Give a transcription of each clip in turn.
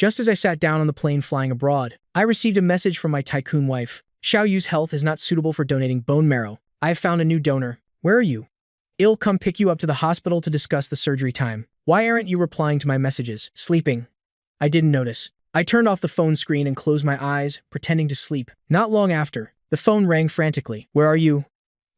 Just as I sat down on the plane flying abroad, I received a message from my tycoon wife. Xiao Yu's health is not suitable for donating bone marrow. I have found a new donor. Where are you? I'll come pick you up to the hospital to discuss the surgery time. Why aren't you replying to my messages? Sleeping. I didn't notice. I turned off the phone screen and closed my eyes, pretending to sleep. Not long after, the phone rang frantically. Where are you?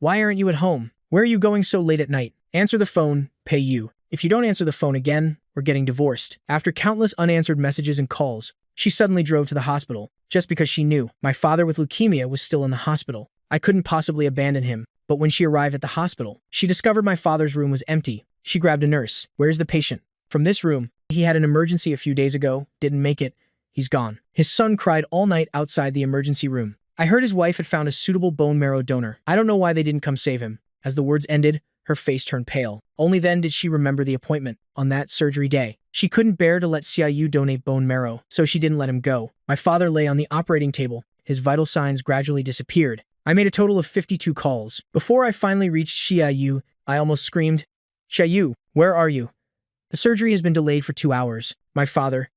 Why aren't you at home? Where are you going so late at night? Answer the phone, pay you. If you don't answer the phone again, we're getting divorced. After countless unanswered messages and calls, she suddenly drove to the hospital, just because she knew my father with leukemia was still in the hospital. I couldn't possibly abandon him, but when she arrived at the hospital, she discovered my father's room was empty. She grabbed a nurse. Where's the patient? From this room. He had an emergency a few days ago, didn't make it. He's gone. His son cried all night outside the emergency room. I heard his wife had found a suitable bone marrow donor. I don't know why they didn't come save him. As the words ended, her face turned pale. Only then did she remember the appointment. On that surgery day, she couldn't bear to let Xiao Yu donate bone marrow, so she didn't let him go. My father lay on the operating table. His vital signs gradually disappeared. I made a total of 52 calls. Before I finally reached Xiao Yu, I almost screamed, Xiao Yu, where are you? The surgery has been delayed for 2 hours. My father,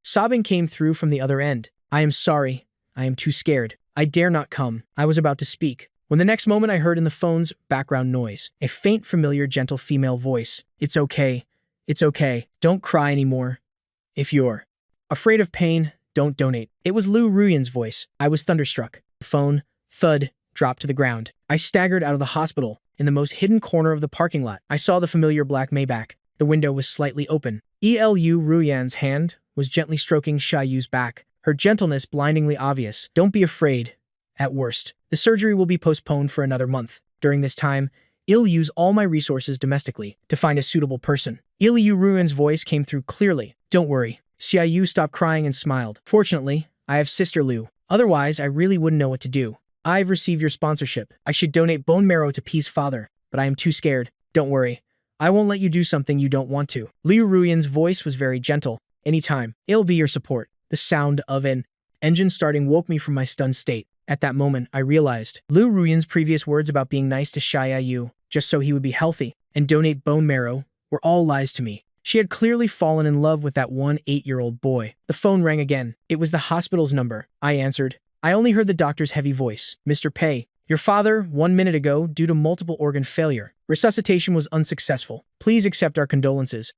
sobbing came through from the other end. I am sorry. I am too scared. I dare not come. I was about to speak, when the next moment I heard in the phone's background noise, a faint, familiar, gentle female voice. It's okay. It's okay. Don't cry anymore. If you're afraid of pain, don't donate. It was Lu Ruyan's voice. I was thunderstruck. The phone, thud, dropped to the ground. I staggered out of the hospital. In the most hidden corner of the parking lot, I saw the familiar black Maybach. The window was slightly open. Lu Ruyan's hand was gently stroking Xiao Yu's back, her gentleness blindingly obvious. Don't be afraid. At worst, the surgery will be postponed for another month. During this time, I'll use all my resources domestically to find a suitable person. Lu Ruyan's voice came through clearly. Don't worry. Xiao Yu stopped crying and smiled. Fortunately, I have Sister Lu. Otherwise, I really wouldn't know what to do. I've received your sponsorship. I should donate bone marrow to P's father, but I am too scared. Don't worry. I won't let you do something you don't want to. Lu Ruyan's voice was very gentle. Anytime. I'll be your support. The sound of an engine starting woke me from my stunned state. At that moment, I realized Lu Ruyan's previous words about being nice to Xiao Yu, just so he would be healthy, and donate bone marrow, were all lies to me. She had clearly fallen in love with that 8-year-old boy. The phone rang again. It was the hospital's number. I answered. I only heard the doctor's heavy voice. Mr. Pei, your father, 1 minute ago, due to multiple organ failure. Resuscitation was unsuccessful. Please accept our condolences.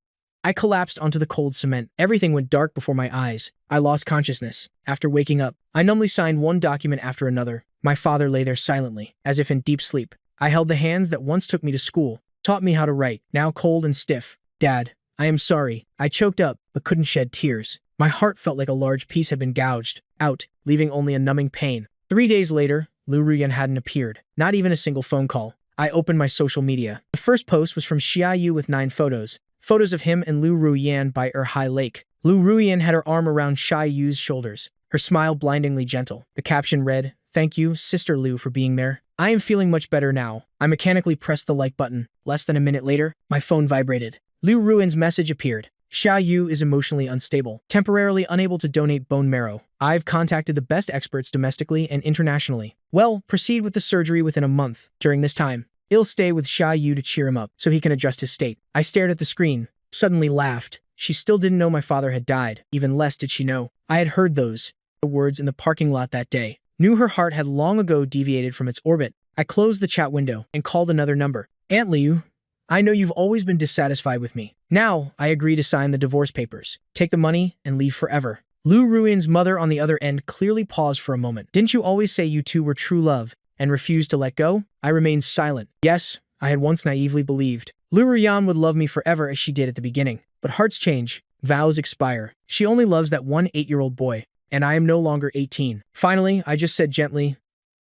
I collapsed onto the cold cement. Everything went dark before my eyes. I lost consciousness. After waking up, I numbly signed one document after another. My father lay there silently, as if in deep sleep. I held the hands that once took me to school, taught me how to write, now cold and stiff. Dad, I am sorry. I choked up, but couldn't shed tears. My heart felt like a large piece had been gouged out, leaving only a numbing pain. 3 days later, Lu Ruyan hadn't appeared. Not even a single phone call. I opened my social media. The first post was from Xiao Yu with 9 photos. Photos of him and Lu Ruyan by Hai Lake. Lu Ruyan had her arm around Xiao Yu's shoulders, her smile blindingly gentle. The caption read, "Thank you, Sister Lu, for being there. I am feeling much better now." I mechanically pressed the like button. Less than a minute later, my phone vibrated. Lu Ruyan's message appeared. Xiao Yu is emotionally unstable, temporarily unable to donate bone marrow. I've contacted the best experts domestically and internationally. Well, proceed with the surgery within a month. During this time, I'll stay with Xiao Yu to cheer him up, so he can adjust his state. I stared at the screen, suddenly laughed. She still didn't know my father had died. Even less did she know I had heard those words in the parking lot that day. Knew her heart had long ago deviated from its orbit. I closed the chat window and called another number. Aunt Liu, I know you've always been dissatisfied with me. Now, I agree to sign the divorce papers. Take the money and leave forever. Lu Ruyan's mother on the other end clearly paused for a moment. Didn't you always say you two were true love and refused to let go? I remained silent. Yes, I had once naively believed Lu Ruyan would love me forever as she did at the beginning. But hearts change. Vows expire. She only loves that 8-year-old boy, and I am no longer 18. Finally, I just said gently,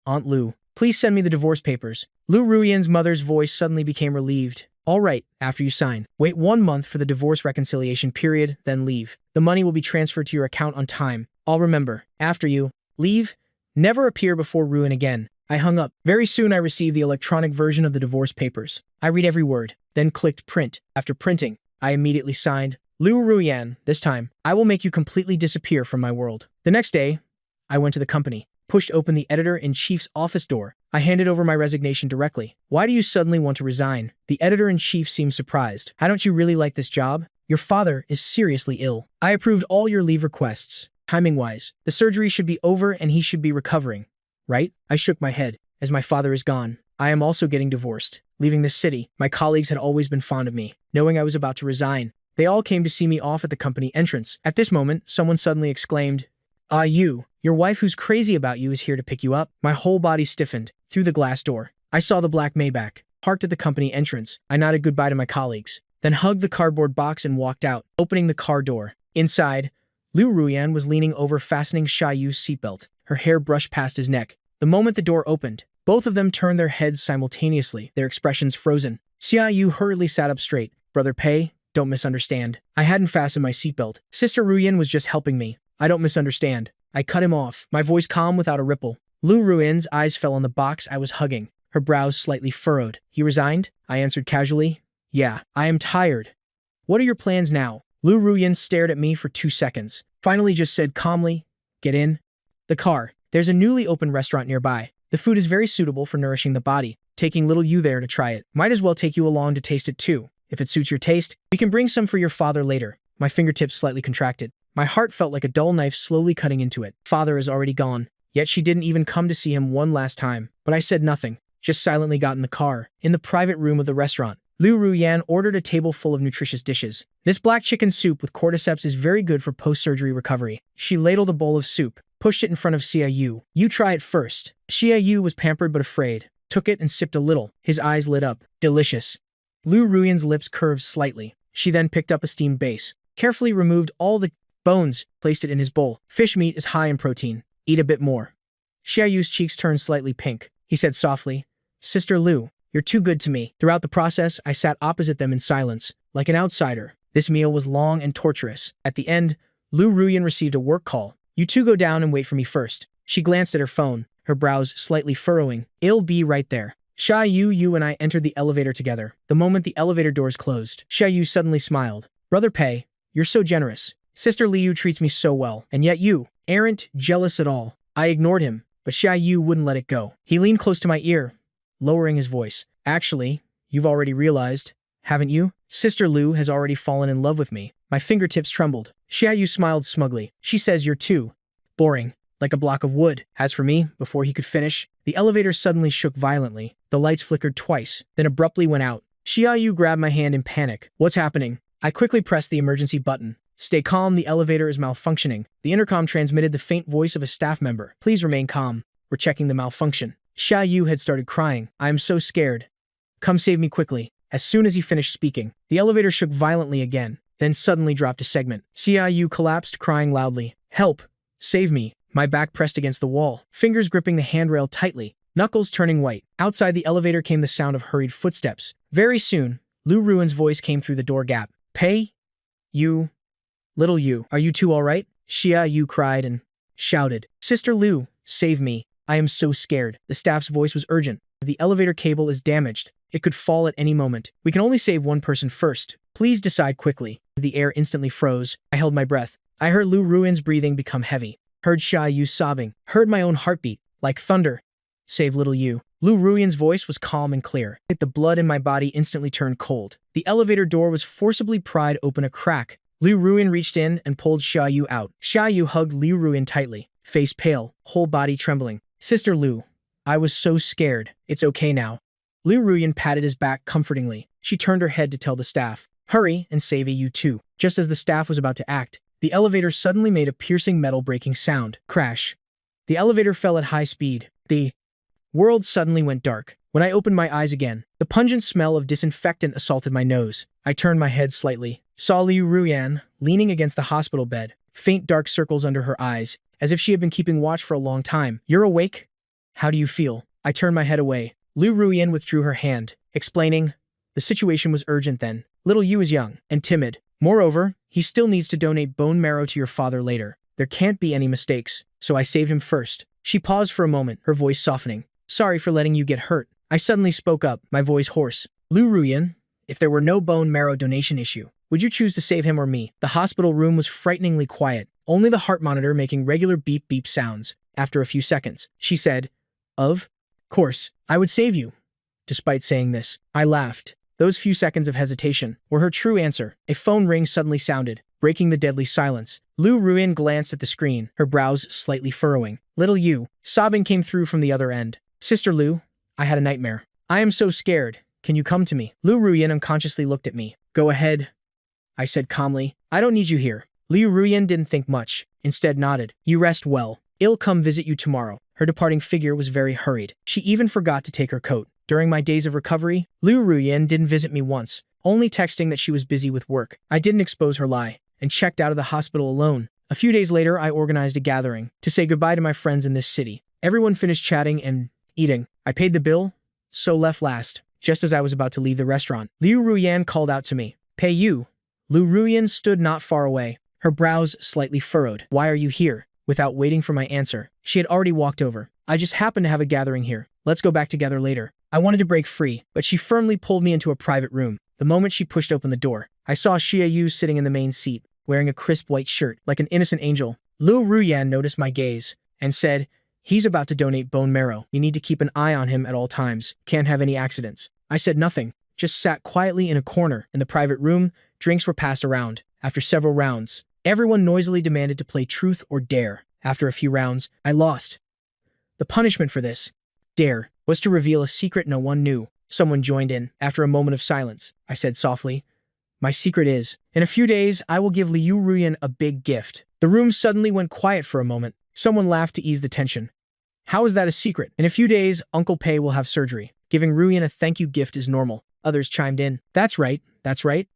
Aunt Lu, please send me the divorce papers. Lu Ruyan's mother's voice suddenly became relieved. All right, after you sign. Wait 1 month for the divorce reconciliation period, then leave. The money will be transferred to your account on time. I'll remember. After you leave, never appear before Ruin again. I hung up. Very soon I received the electronic version of the divorce papers. I read every word, then clicked print. After printing, I immediately signed. Lu Ruyan, this time, I will make you completely disappear from my world. The next day, I went to the company, pushed open the editor-in-chief's office door. I handed over my resignation directly. Why do you suddenly want to resign? The editor-in-chief seemed surprised. Don't you really like this job? Your father is seriously ill. I approved all your leave requests. Timing-wise, the surgery should be over and he should be recovering. Right? I shook my head. As my father is gone, I am also getting divorced. Leaving this city, my colleagues had always been fond of me. Knowing I was about to resign, they all came to see me off at the company entrance. At this moment, someone suddenly exclaimed, "Ah, your wife who's crazy about you is here to pick you up." My whole body stiffened. Through the glass door, I saw the black Maybach, parked at the company entrance. I nodded goodbye to my colleagues, then hugged the cardboard box and walked out, opening the car door. Inside, Liu Ruyan was leaning over fastening Xia Yu's seatbelt. Her hair brushed past his neck. The moment the door opened, both of them turned their heads simultaneously, their expressions frozen. Xia Yu hurriedly sat up straight. "Brother Pei, don't misunderstand. I hadn't fastened my seatbelt. Sister Ruyan was just helping me. I don't misunderstand." I cut him off, my voice calm without a ripple. Liu Ruyan's eyes fell on the box I was hugging, her brows slightly furrowed. "You resigned?" I answered casually. "Yeah, I am tired." "What are your plans now?" Liu Ruyan stared at me for 2 seconds, finally just said calmly, "Get in." The car. There's a newly opened restaurant nearby. The food is very suitable for nourishing the body. Taking little you there to try it. Might as well take you along to taste it too. If it suits your taste, we can bring some for your father later. My fingertips slightly contracted. My heart felt like a dull knife slowly cutting into it. Father is already gone. Yet she didn't even come to see him one last time. But I said nothing, just silently got in the car. In the private room of the restaurant, Liu Ruyan ordered a table full of nutritious dishes. This black chicken soup with cordyceps is very good for post-surgery recovery. She ladled a bowl of soup, pushed it in front of Xia Yu. "You try it first." Xia Yu was pampered but afraid, took it and sipped a little. His eyes lit up. "Delicious." Liu Ruyan's lips curved slightly. She then picked up a steamed base, carefully removed all the bones, placed it in his bowl. "Fish meat is high in protein. Eat a bit more." Xia Yu's cheeks turned slightly pink. He said softly, "Sister Liu, you're too good to me." Throughout the process, I sat opposite them in silence, like an outsider. This meal was long and torturous. At the end, Liu Ruyan received a work call. "You two go down and wait for me first." She glanced at her phone, her brows slightly furrowing. "I'll be right there." Xia Yu and I entered the elevator together. The moment the elevator doors closed, Xia Yu suddenly smiled. "Brother Pei, you're so generous. Sister Liu treats me so well, and yet you aren't jealous at all." I ignored him, but Xia Yu wouldn't let it go. He leaned close to my ear, lowering his voice. "Actually, you've already realized, haven't you? Sister Liu has already fallen in love with me." My fingertips trembled. Xia Yu smiled smugly. "She says you're too boring, like a block of wood." As for me, before he could finish, the elevator suddenly shook violently. The lights flickered twice, then abruptly went out. Xia Yu grabbed my hand in panic. "What's happening?" I quickly pressed the emergency button. "Stay calm, the elevator is malfunctioning." The intercom transmitted the faint voice of a staff member. "Please remain calm. We're checking the malfunction." Xia Yu had started crying. "I am so scared. Come save me quickly." As soon as he finished speaking, the elevator shook violently again, then suddenly dropped a segment. Xia Yu collapsed, crying loudly. "Help! Save me." My back pressed against the wall, fingers gripping the handrail tightly, knuckles turning white. Outside the elevator came the sound of hurried footsteps. Very soon, Liu Ruyan's voice came through the door gap. "Pei? You? Little you, are you two all right?" Xia Yu cried and shouted. "Sister Liu, save me. I am so scared." The staff's voice was urgent. "The elevator cable is damaged. It could fall at any moment. We can only save one person first. Please decide quickly." The air instantly froze. I held my breath. I heard Liu Ruyan's breathing become heavy. Heard Xia Yu sobbing. Heard my own heartbeat, like thunder. "Save little you." Liu Ruyan's voice was calm and clear. The blood in my body instantly turned cold. The elevator door was forcibly pried open a crack. Liu Ruyan reached in and pulled Xia Yu out. Xia Yu hugged Liu Ruyan tightly, face pale, whole body trembling. "Sister Liu, I was so scared. It's okay now." Liu Ruyan patted his back comfortingly. She turned her head to tell the staff, "Hurry and save you too." Just as the staff was about to act, the elevator suddenly made a piercing metal-breaking sound. Crash. The elevator fell at high speed. The world suddenly went dark. When I opened my eyes again, the pungent smell of disinfectant assaulted my nose. I turned my head slightly, saw Liu Ruyan leaning against the hospital bed, faint dark circles under her eyes, as if she had been keeping watch for a long time. "You're awake? How do you feel?" I turned my head away. Liu Ruyan withdrew her hand, explaining, "The situation was urgent then. Little Yu is young and timid. Moreover, he still needs to donate bone marrow to your father later. There can't be any mistakes, so I saved him first." She paused for a moment, her voice softening. "Sorry for letting you get hurt." I suddenly spoke up, my voice hoarse. "Liu Ruyan, if there were no bone marrow donation issue, would you choose to save him or me?" The hospital room was frighteningly quiet, only the heart monitor making regular beep-beep sounds. After a few seconds, she said, "Of course, I would save you." Despite saying this, I laughed. Those few seconds of hesitation were her true answer. A phone ring suddenly sounded, breaking the deadly silence. Lu Ruyan glanced at the screen, her brows slightly furrowing. Little Yu, sobbing, came through from the other end. Sister Lu, I had a nightmare. I am so scared. Can you come to me? Lu Ruyan unconsciously looked at me. Go ahead, I said calmly. I don't need you here. Liu Ruyan didn't think much, instead nodded. You rest well. I'll come visit you tomorrow. Her departing figure was very hurried. She even forgot to take her coat. During my days of recovery, Liu Ruyan didn't visit me once, only texting that she was busy with work. I didn't expose her lie, and checked out of the hospital alone. A few days later, I organized a gathering to say goodbye to my friends in this city. Everyone finished chatting and eating. I paid the bill, so left last. Just as I was about to leave the restaurant, Liu Ruyan called out to me. Pei Yu. Liu Ruyan stood not far away, her brows slightly furrowed. Why are you here? Without waiting for my answer, she had already walked over. I just happened to have a gathering here. Let's go back together later. I wanted to break free, but she firmly pulled me into a private room. The moment she pushed open the door, I saw Xia Yu sitting in the main seat, wearing a crisp white shirt, like an innocent angel. Liu Ruyan noticed my gaze and said, he's about to donate bone marrow. You need to keep an eye on him at all times. Can't have any accidents. I said nothing, just sat quietly in a corner. In the private room, drinks were passed around. After several rounds, everyone noisily demanded to play truth or dare. After a few rounds, I lost. The punishment for this dare was to reveal a secret no one knew. Someone joined in. After a moment of silence, I said softly, my secret is, in a few days, I will give Liu Ruyan a big gift. The room suddenly went quiet for a moment. Someone laughed to ease the tension. How is that a secret? In a few days, Uncle Pei will have surgery. Giving Ruyan a thank you gift is normal. Others chimed in. That's right.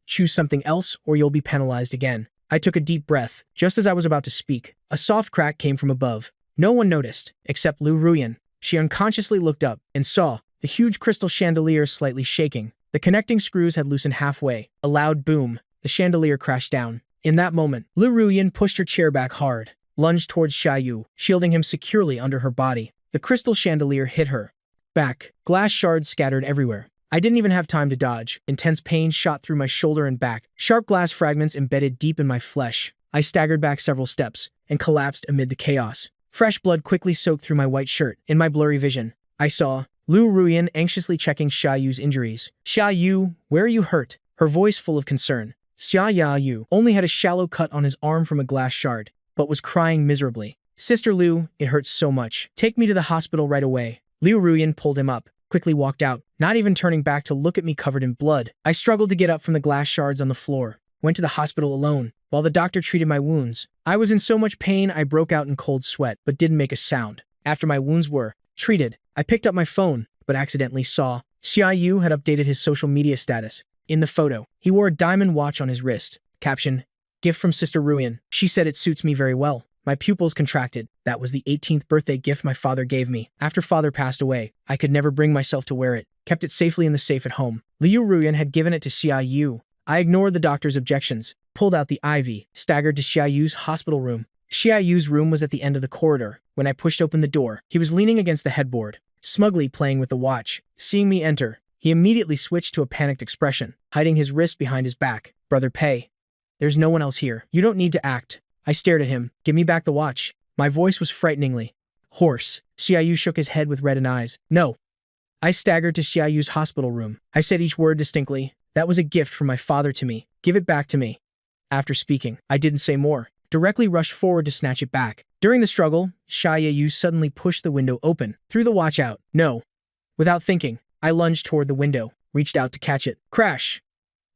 Choose something else or you'll be penalized again. I took a deep breath. Just as I was about to speak, a soft crack came from above. No one noticed, except Liu Ruyan. She unconsciously looked up and saw the huge crystal chandelier slightly shaking. The connecting screws had loosened halfway. A loud boom. The chandelier crashed down. In that moment, Liu Ruyan pushed her chair back hard, lunged towards Xia Yu, shielding him securely under her body. The crystal chandelier hit her back. Glass shards scattered everywhere. I didn't even have time to dodge. Intense pain shot through my shoulder and back. Sharp glass fragments embedded deep in my flesh. I staggered back several steps and collapsed amid the chaos. Fresh blood quickly soaked through my white shirt. In my blurry vision, I saw Liu Ruyan anxiously checking Xia Yu's injuries. Xia Yu, where are you hurt? Her voice full of concern. Xia Yu only had a shallow cut on his arm from a glass shard, but was crying miserably. Sister Liu, it hurts so much. Take me to the hospital right away. Liu Ruyan pulled him up, quickly walked out, not even turning back to look at me covered in blood. I struggled to get up from the glass shards on the floor. Went to the hospital alone, while the doctor treated my wounds. I was in so much pain I broke out in cold sweat, but didn't make a sound. After my wounds were treated, I picked up my phone, but accidentally saw Xia Yu had updated his social media status. In the photo, he wore a diamond watch on his wrist. Caption, gift from Sister Ruyan. She said it suits me very well. My pupils contracted. That was the 18th birthday gift my father gave me. After father passed away, I could never bring myself to wear it. Kept it safely in the safe at home. Liu Ruyan had given it to Xia Yu. I ignored the doctor's objections, pulled out the IV, staggered to Xia Yu's hospital room. Xia Yu's room was at the end of the corridor. When I pushed open the door, he was leaning against the headboard, smugly playing with the watch. Seeing me enter, he immediately switched to a panicked expression, hiding his wrist behind his back. Brother Pei, there's no one else here. You don't need to act. I stared at him. Give me back the watch. My voice was frighteningly hoarse. Xia Yu shook his head with reddened eyes. No. I staggered to Xia Yu's hospital room. I said each word distinctly. That was a gift from my father to me. Give it back to me. After speaking, I didn't say more. Directly rushed forward to snatch it back. During the struggle, Xia Yu suddenly pushed the window open, threw the watch out. No. Without thinking, I lunged toward the window, reached out to catch it. Crash!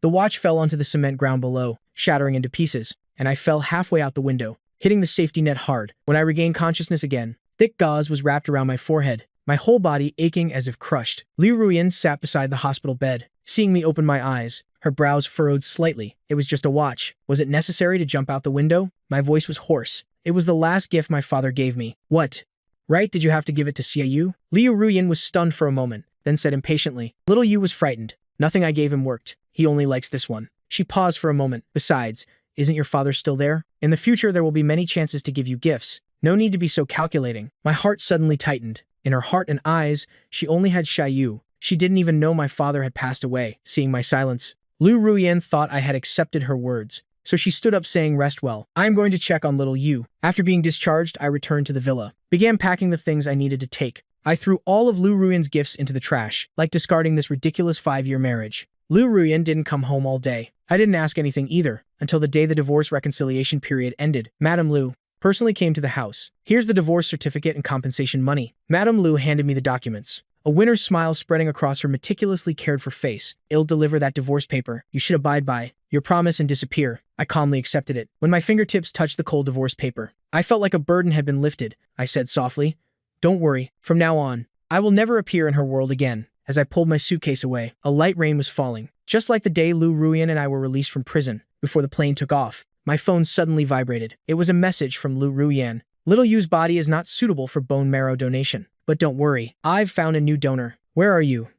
The watch fell onto the cement ground below, shattering into pieces, and I fell halfway out the window, hitting the safety net hard. When I regained consciousness again, thick gauze was wrapped around my forehead, my whole body aching as if crushed. Liu Ruyan sat beside the hospital bed. Seeing me open my eyes, her brows furrowed slightly. It was just a watch. Was it necessary to jump out the window? My voice was hoarse. It was the last gift my father gave me. What? Right, did you have to give it to Xia Yu? Liu Ruyan was stunned for a moment, then said impatiently. Little Yu was frightened. Nothing I gave him worked. He only likes this one. She paused for a moment. Besides, isn't your father still there? In the future, there will be many chances to give you gifts. No need to be so calculating. My heart suddenly tightened. In her heart and eyes, she only had Xia Yu. She didn't even know my father had passed away. Seeing my silence, Liu Ruyan thought I had accepted her words. So she stood up saying, rest well. I am going to check on little Yu. After being discharged, I returned to the villa. Began packing the things I needed to take. I threw all of Liu Ruyan's gifts into the trash, like discarding this ridiculous 5-year marriage. Lu Ruyan didn't come home all day. I didn't ask anything either, until the day the divorce reconciliation period ended. Madame Lu personally came to the house. Here's the divorce certificate and compensation money. Madame Lu handed me the documents. A winner's smile spreading across her meticulously cared-for face. I'll deliver that divorce paper. You should abide by your promise and disappear. I calmly accepted it. When my fingertips touched the cold divorce paper, I felt like a burden had been lifted. I said softly, "Don't worry. From now on, I will never appear in her world again." As I pulled my suitcase away, a light rain was falling. Just like the day Lu Ruyan and I were released from prison. Before the plane took off, my phone suddenly vibrated. It was a message from Lu Ruyan. "Little Yu's body is not suitable for bone marrow donation. But don't worry, I've found a new donor. Where are you?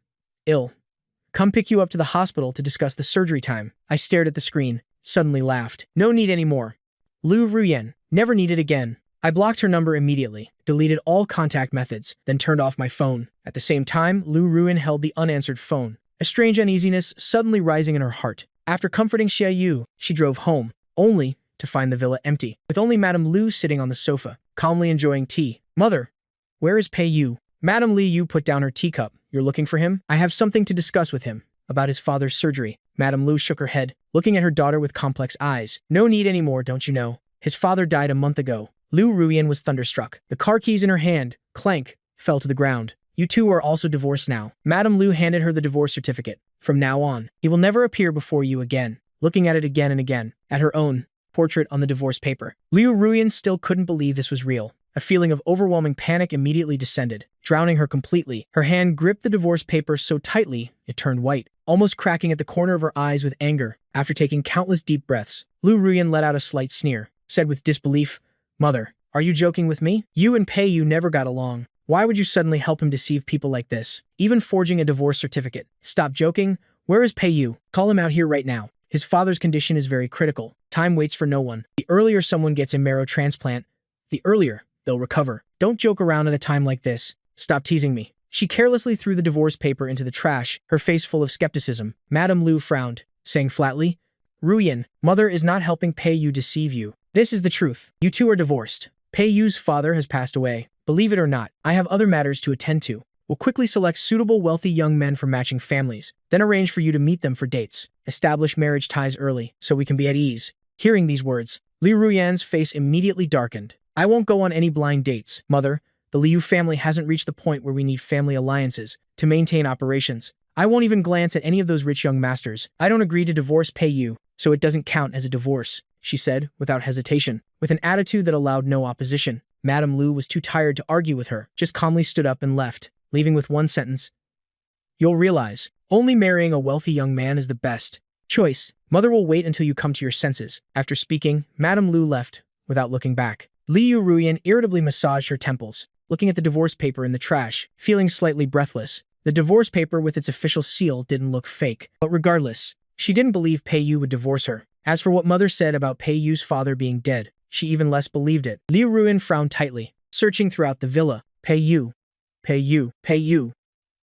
Ill. Come pick you up to the hospital to discuss the surgery time." I stared at the screen, suddenly laughed. No need anymore. Lu Ruyan. Never needed again. I blocked her number immediately, deleted all contact methods, then turned off my phone. At the same time, Lu Ruyan held the unanswered phone, a strange uneasiness suddenly rising in her heart. After comforting Xia Yu, she drove home, only to find the villa empty, with only Madame Lu sitting on the sofa, calmly enjoying tea. "Mother, where is Pei Yu?" Madame Li Yu put down her teacup. "You're looking for him? I have something to discuss with him, about his father's surgery." Madame Lu shook her head, looking at her daughter with complex eyes. "No need anymore, don't you know? His father died a month ago." Lu Ruyan was thunderstruck. The car keys in her hand, clank, fell to the ground. "You two are also divorced now." Madame Lu handed her the divorce certificate. "From now on, he will never appear before you again." Looking at it again and again, at her own portrait on the divorce paper, Lu Ruyan still couldn't believe this was real. A feeling of overwhelming panic immediately descended, drowning her completely. Her hand gripped the divorce paper so tightly, it turned white, almost cracking at the corner of her eyes with anger. After taking countless deep breaths, Lu Ruyan let out a slight sneer, said with disbelief, "Mother, are you joking with me? You and Pei Yu never got along. Why would you suddenly help him deceive people like this? Even forging a divorce certificate. Stop joking. Where is Pei Yu? Call him out here right now. His father's condition is very critical. Time waits for no one. The earlier someone gets a marrow transplant, the earlier they'll recover. Don't joke around at a time like this. Stop teasing me." She carelessly threw the divorce paper into the trash, her face full of skepticism. Madame Lu frowned, saying flatly, "Ruyan, mother is not helping Pei Yu deceive you. This is the truth. You two are divorced. Pei Yu's father has passed away. Believe it or not, I have other matters to attend to. We'll quickly select suitable wealthy young men from matching families, then arrange for you to meet them for dates. Establish marriage ties early, so we can be at ease." Hearing these words, Lu Ruyan's face immediately darkened. "I won't go on any blind dates, mother. The Liu family hasn't reached the point where we need family alliances to maintain operations. I won't even glance at any of those rich young masters. I don't agree to divorce Pei Yu, so it doesn't count as a divorce," she said, without hesitation, with an attitude that allowed no opposition. Madame Lu was too tired to argue with her, just calmly stood up and left, leaving with one sentence. "You'll realize, only marrying a wealthy young man is the best choice. Mother will wait until you come to your senses." After speaking, Madame Lu left, without looking back. Liu Ruyan irritably massaged her temples, looking at the divorce paper in the trash, feeling slightly breathless. The divorce paper with its official seal didn't look fake, but regardless, she didn't believe Pei Yu would divorce her. As for what mother said about Pei Yu's father being dead, she even less believed it. Liu Ruyan frowned tightly, searching throughout the villa. "Pei Yu, Pei Yu, Pei Yu,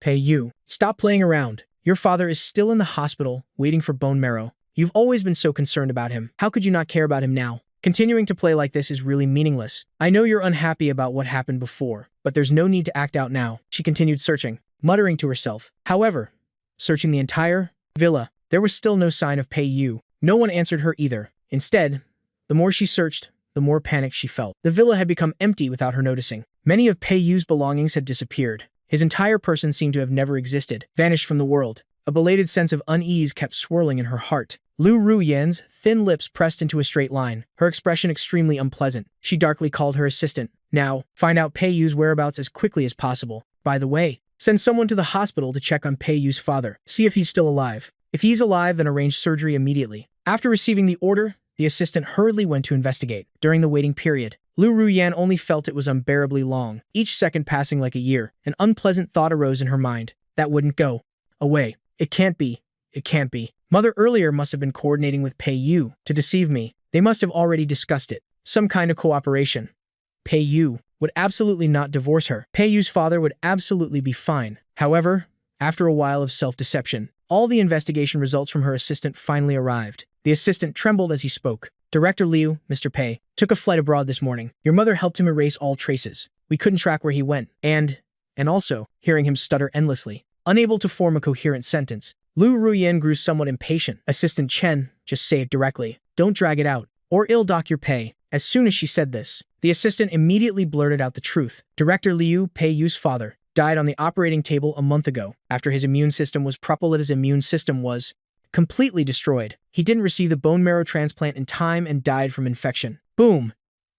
Pei Yu. Stop playing around. Your father is still in the hospital, waiting for bone marrow. You've always been so concerned about him. How could you not care about him now? Continuing to play like this is really meaningless. I know you're unhappy about what happened before, but there's no need to act out now." She continued searching, muttering to herself. However, searching the entire villa, there was still no sign of Pei Yu. No one answered her either. Instead, the more she searched, the more panic she felt. The villa had become empty without her noticing. Many of Pei Yu's belongings had disappeared. His entire person seemed to have never existed, vanished from the world. A belated sense of unease kept swirling in her heart. Lu Ruyan's thin lips pressed into a straight line, her expression extremely unpleasant. She darkly called her assistant. "Now, find out Pei Yu's whereabouts as quickly as possible. By the way, send someone to the hospital to check on Pei Yu's father. See if he's still alive. If he's alive, then arrange surgery immediately." After receiving the order, the assistant hurriedly went to investigate. During the waiting period, Lu Ruyan only felt it was unbearably long, each second passing like a year. An unpleasant thought arose in her mind. That wouldn't go away. It can't be. It can't be. Mother earlier must have been coordinating with Pei Yu to deceive me. They must have already discussed it. Some kind of cooperation. Pei Yu would absolutely not divorce her. Pei Yu's father would absolutely be fine. However, after a while of self-deception, all the investigation results from her assistant finally arrived. The assistant trembled as he spoke. "Director Liu, Mr. Pei, took a flight abroad this morning. Your mother helped him erase all traces. We couldn't track where he went. And also," hearing him stutter endlessly, unable to form a coherent sentence, Lu Ruyan grew somewhat impatient. Assistant Chen, just say it directly. Don't drag it out, or I'll dock your pay. As soon as she said this, the assistant immediately blurted out the truth. Director Liu Peiyu's father died on the operating table a month ago after his immune system was His immune system was completely destroyed. He didn't receive the bone marrow transplant in time and died from infection. Boom!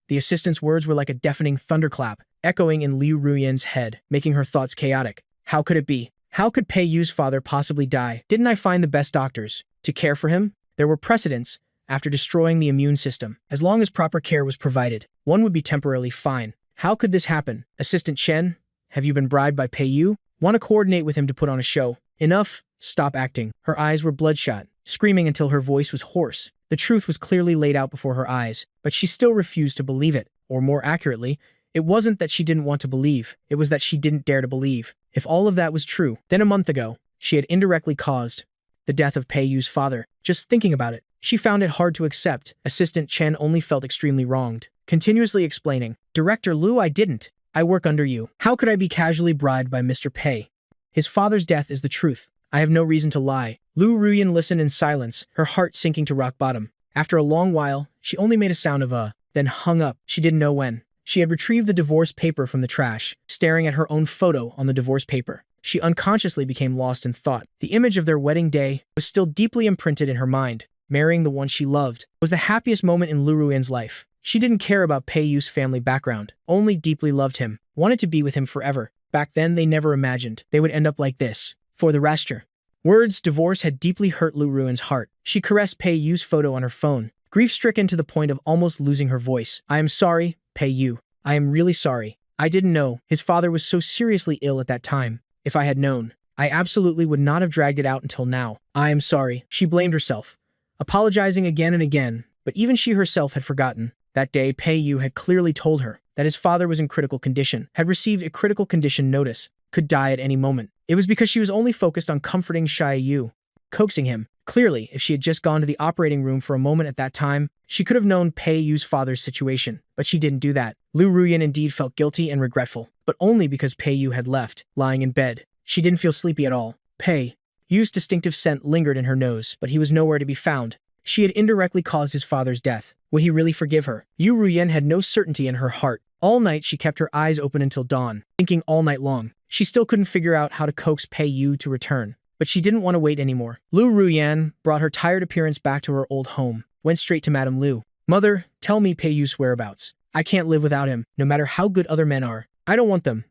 The assistant's words were like a deafening thunderclap, echoing in Liu Ruyan's head, making her thoughts chaotic. How could it be? How could Pei Yu's father possibly die? Didn't I find the best doctors to care for him? There were precedents after destroying the immune system. As long as proper care was provided, one would be temporarily fine. How could this happen? Assistant Chen, have you been bribed by Pei Yu? Want to coordinate with him to put on a show? Enough. Stop acting. Her eyes were bloodshot, screaming until her voice was hoarse. The truth was clearly laid out before her eyes, but she still refused to believe it. Or more accurately, it wasn't that she didn't want to believe, it was that she didn't dare to believe. If all of that was true, then a month ago, she had indirectly caused the death of Pei Yu's father. Just thinking about it, she found it hard to accept. Assistant Chen only felt extremely wronged, continuously explaining, Director Liu, I didn't. I work under you. How could I be casually bribed by Mr. Pei? His father's death is the truth. I have no reason to lie. Lu Ruyan listened in silence, her heart sinking to rock bottom. After a long while, she only made a sound of then hung up. She didn't know when. She had retrieved the divorce paper from the trash, staring at her own photo on the divorce paper. She unconsciously became lost in thought. The image of their wedding day was still deeply imprinted in her mind. Marrying the one she loved was the happiest moment in Lu Ruyan's life. She didn't care about Pei Yu's family background, only deeply loved him, wanted to be with him forever. Back then, they never imagined they would end up like this. For the rasture. Words divorce had deeply hurt Lu Ruyan's heart. She caressed Pei Yu's photo on her phone, grief-stricken to the point of almost losing her voice. I am sorry, Pei Yu. I am really sorry. I didn't know his father was so seriously ill at that time. If I had known, I absolutely would not have dragged it out until now. I am sorry. She blamed herself, apologizing again and again, but even she herself had forgotten. That day, Pei Yu had clearly told her that his father was in critical condition, had received a critical condition notice, could die at any moment. It was because she was only focused on comforting Shai Yu, coaxing him. Clearly, if she had just gone to the operating room for a moment at that time, she could have known Pei Yu's father's situation, but she didn't do that. Lu Ruyan indeed felt guilty and regretful, but only because Pei Yu had left, lying in bed. She didn't feel sleepy at all. Pei Yu's distinctive scent lingered in her nose, but he was nowhere to be found. She had indirectly caused his father's death. Would he really forgive her? Yu Ruyan had no certainty in her heart. All night, she kept her eyes open until dawn, thinking all night long. She still couldn't figure out how to coax Pei Yu to return, but she didn't want to wait anymore. Lu Ruyan brought her tired appearance back to her old home, went straight to Madame Lu. Mother, tell me Pei Yu's whereabouts. I can't live without him, no matter how good other men are. I don't want them.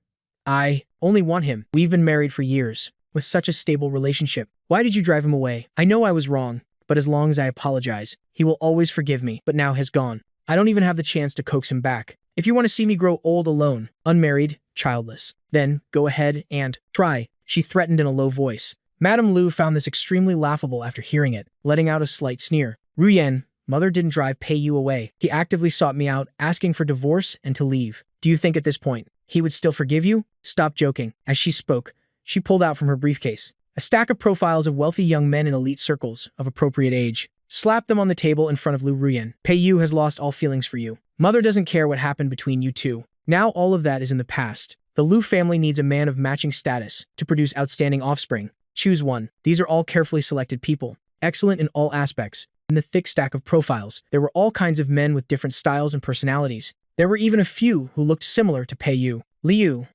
I only want him. We've been married for years, with such a stable relationship. Why did you drive him away? I know I was wrong, but as long as I apologize, he will always forgive me, but now has gone. I don't even have the chance to coax him back. If you want to see me grow old alone, unmarried, childless, then go ahead and try, she threatened in a low voice. Madame Lu found this extremely laughable after hearing it, letting out a slight sneer. Ruyan, mother didn't drive Pei Yu away. He actively sought me out, asking for divorce and to leave. Do you think at this point, he would still forgive you? Stop joking. As she spoke, she pulled out from her briefcase a stack of profiles of wealthy young men in elite circles of appropriate age, slapped them on the table in front of Lu Ruyan. Pei Yu has lost all feelings for you. Mother doesn't care what happened between you two. Now all of that is in the past. The Lu family needs a man of matching status to produce outstanding offspring. Choose one. These are all carefully selected people, excellent in all aspects. In the thick stack of profiles, there were all kinds of men with different styles and personalities. There were even a few who looked similar to Pei Yu. Liu.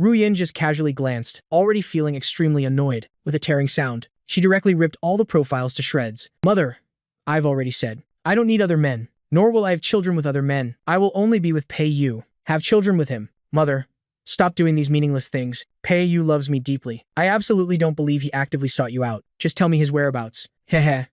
Ruyan just casually glanced, already feeling extremely annoyed. With a tearing sound, she directly ripped all the profiles to shreds. Mother, I've already said, I don't need other men, nor will I have children with other men. I will only be with Pei Yu. Have children with him. Mother, stop doing these meaningless things. Pei Yu loves me deeply. I absolutely don't believe he actively sought you out. Just tell me his whereabouts. Heh.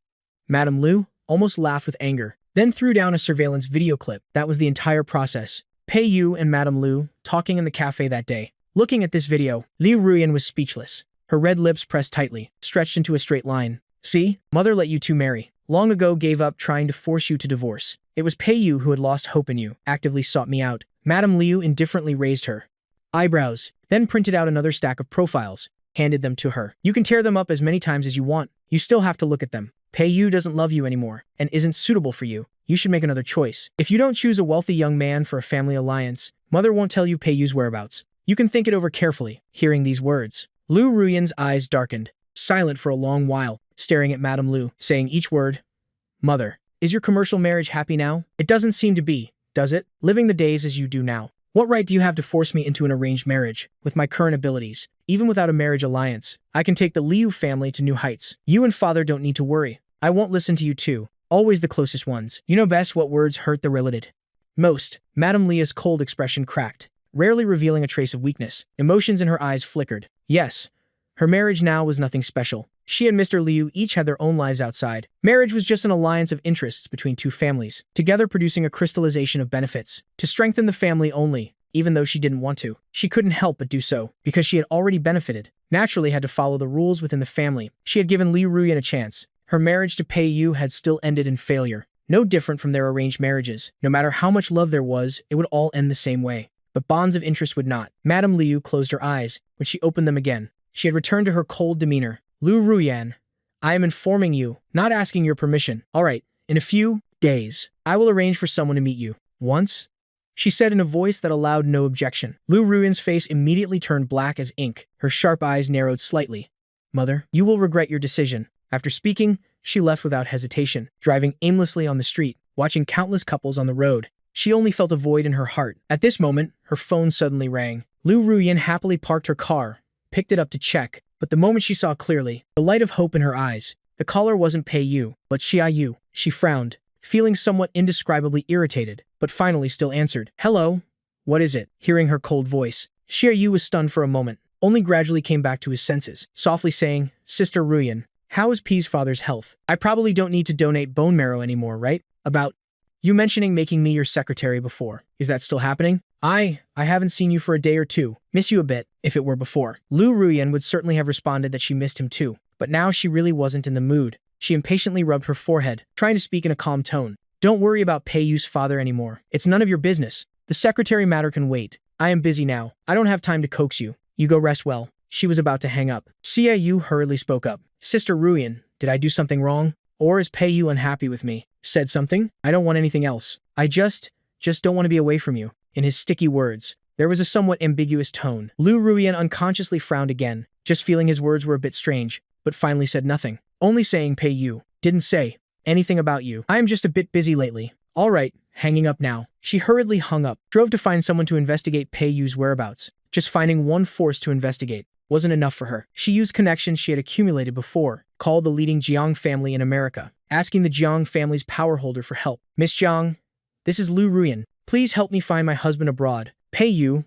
Madame Lu almost laughed with anger, then threw down a surveillance video clip. That was the entire process. Pei Yu and Madame Lu talking in the cafe that day. Looking at this video, Liu Ruyan was speechless. Her red lips pressed tightly, stretched into a straight line. See? Mother let you two marry. Long ago gave up trying to force you to divorce. It was Pei Yu who had lost hope in you, actively sought me out. Madame Liu indifferently raised her eyebrows, then printed out another stack of profiles, handed them to her. You can tear them up as many times as you want. You still have to look at them. Pei Yu doesn't love you anymore, and isn't suitable for you. You should make another choice. If you don't choose a wealthy young man for a family alliance, Mother won't tell you Pei Yu's whereabouts. You can think it over carefully. Hearing these words, Lu Ruyan's eyes darkened. silent for a long while, staring at Madame Liu, saying each word. Mother, is your commercial marriage happy now? It doesn't seem to be, does it? Living the days as you do now. What right do you have to force me into an arranged marriage? With my current abilities, even without a marriage alliance, I can take the Liu family to new heights. You and father don't need to worry. I won't listen to you too. Always the closest ones. You know best what words hurt the related most. Madame Lia's cold expression cracked, rarely revealing a trace of weakness. Emotions in her eyes flickered. Yes, her marriage now was nothing special. She and Mr. Liu each had their own lives outside. Marriage was just an alliance of interests between two families, together producing a crystallization of benefits. To strengthen the family only, even though she didn't want to. She couldn't help but do so, because she had already benefited. Naturally had to follow the rules within the family. She had given Li Ruyan a chance. Her marriage to Pei Yu had still ended in failure. No different from their arranged marriages. No matter how much love there was, it would all end the same way. But bonds of interest would not. Madame Liu closed her eyes. When she opened them again, she had returned to her cold demeanor. Lu Ruyan, I am informing you, not asking your permission. All right, in a few days, I will arrange for someone to meet you. Once? She said in a voice that allowed no objection. Lu Ruyan's face immediately turned black as ink. Her sharp eyes narrowed slightly. Mother, you will regret your decision. After speaking, she left without hesitation, driving aimlessly on the street, watching countless couples on the road. She only felt a void in her heart. At this moment, her phone suddenly rang. Lu Ruyan happily parked her car, picked it up to check, but the moment she saw clearly, the light of hope in her eyes. The caller wasn't Pei Yu, but Xia Yu. She frowned, feeling somewhat indescribably irritated, but finally still answered. Hello? What is it? Hearing her cold voice, Xia Yu was stunned for a moment, only gradually came back to his senses, softly saying, Sister Ruyan, how is P's father's health? I probably don't need to donate bone marrow anymore, right? About you mentioning making me your secretary before. Is that still happening? I haven't seen you for a day or two. Miss you a bit, if it were before. Lu Ruyan would certainly have responded that she missed him too, but now she really wasn't in the mood. She impatiently rubbed her forehead, trying to speak in a calm tone. Don't worry about Pei Yu's father anymore. It's none of your business. The secretary matter can wait. I am busy now. I don't have time to coax you. You go rest well. She was about to hang up. Xia Yu hurriedly spoke up. Sister Ruyan, did I do something wrong? Or is Pei Yu unhappy with me? Said something? I don't want anything else. I just don't want to be away from you. In his sticky words, there was a somewhat ambiguous tone. Lu Ruyan unconsciously frowned again, just feeling his words were a bit strange, but finally said nothing. Only saying Pei Yu. Didn't say anything about you. I am just a bit busy lately. All right, hanging up now. She hurriedly hung up, drove to find someone to investigate Pei Yu's whereabouts. Just finding one force to investigate wasn't enough for her. She used connections she had accumulated before, called the leading Jiang family in America, asking the Jiang family's power holder for help. Miss Jiang, this is Lu Ruyan. Please help me find my husband abroad. Pei Yu.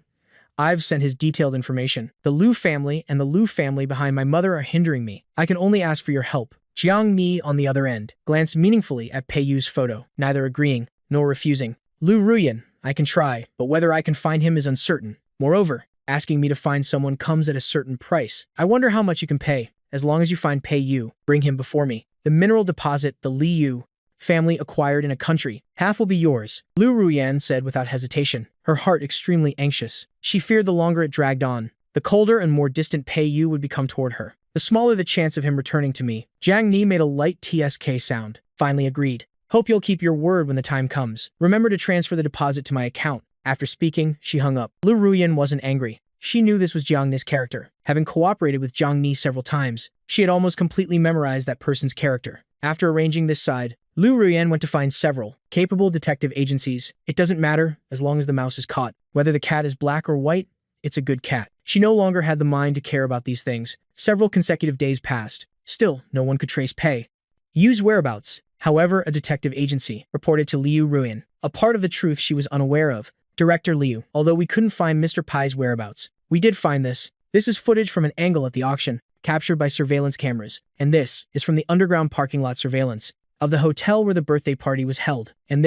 I've sent his detailed information. The Lu family and the Lu family behind my mother are hindering me. I can only ask for your help. Jiang Mi, on the other end, glanced meaningfully at Pei Yu's photo, neither agreeing nor refusing. Lu Ruyan, I can try, but whether I can find him is uncertain. Moreover, asking me to find someone comes at a certain price. I wonder how much you can pay. As long as you find Pei Yu, bring him before me. The mineral deposit the Liu family acquired in a country, half will be yours. Lu Ruyan said without hesitation, her heart extremely anxious. She feared the longer it dragged on, the colder and more distant Pei Yu would become toward her. The smaller the chance of him returning to me. Jiang Ni made a light TSK sound, finally agreed. Hope you'll keep your word when the time comes. Remember to transfer the deposit to my account. After speaking, she hung up. Lu Ruyan wasn't angry. She knew this was Jiang Ni's character. Having cooperated with Jiang Ni several times, she had almost completely memorized that person's character. After arranging this side, Lu Ruyan went to find several capable detective agencies. It doesn't matter as long as the mouse is caught. Whether the cat is black or white, it's a good cat. She no longer had the mind to care about these things. Several consecutive days passed. Still, no one could trace Pei Yu's whereabouts. However, a detective agency reported to Liu Ruyan a part of the truth she was unaware of. Director Liu, although we couldn't find Mr. Pai's whereabouts, we did find this. This is footage from an angle at the auction, captured by surveillance cameras. And this is from the underground parking lot surveillance of the hotel where the birthday party was held. And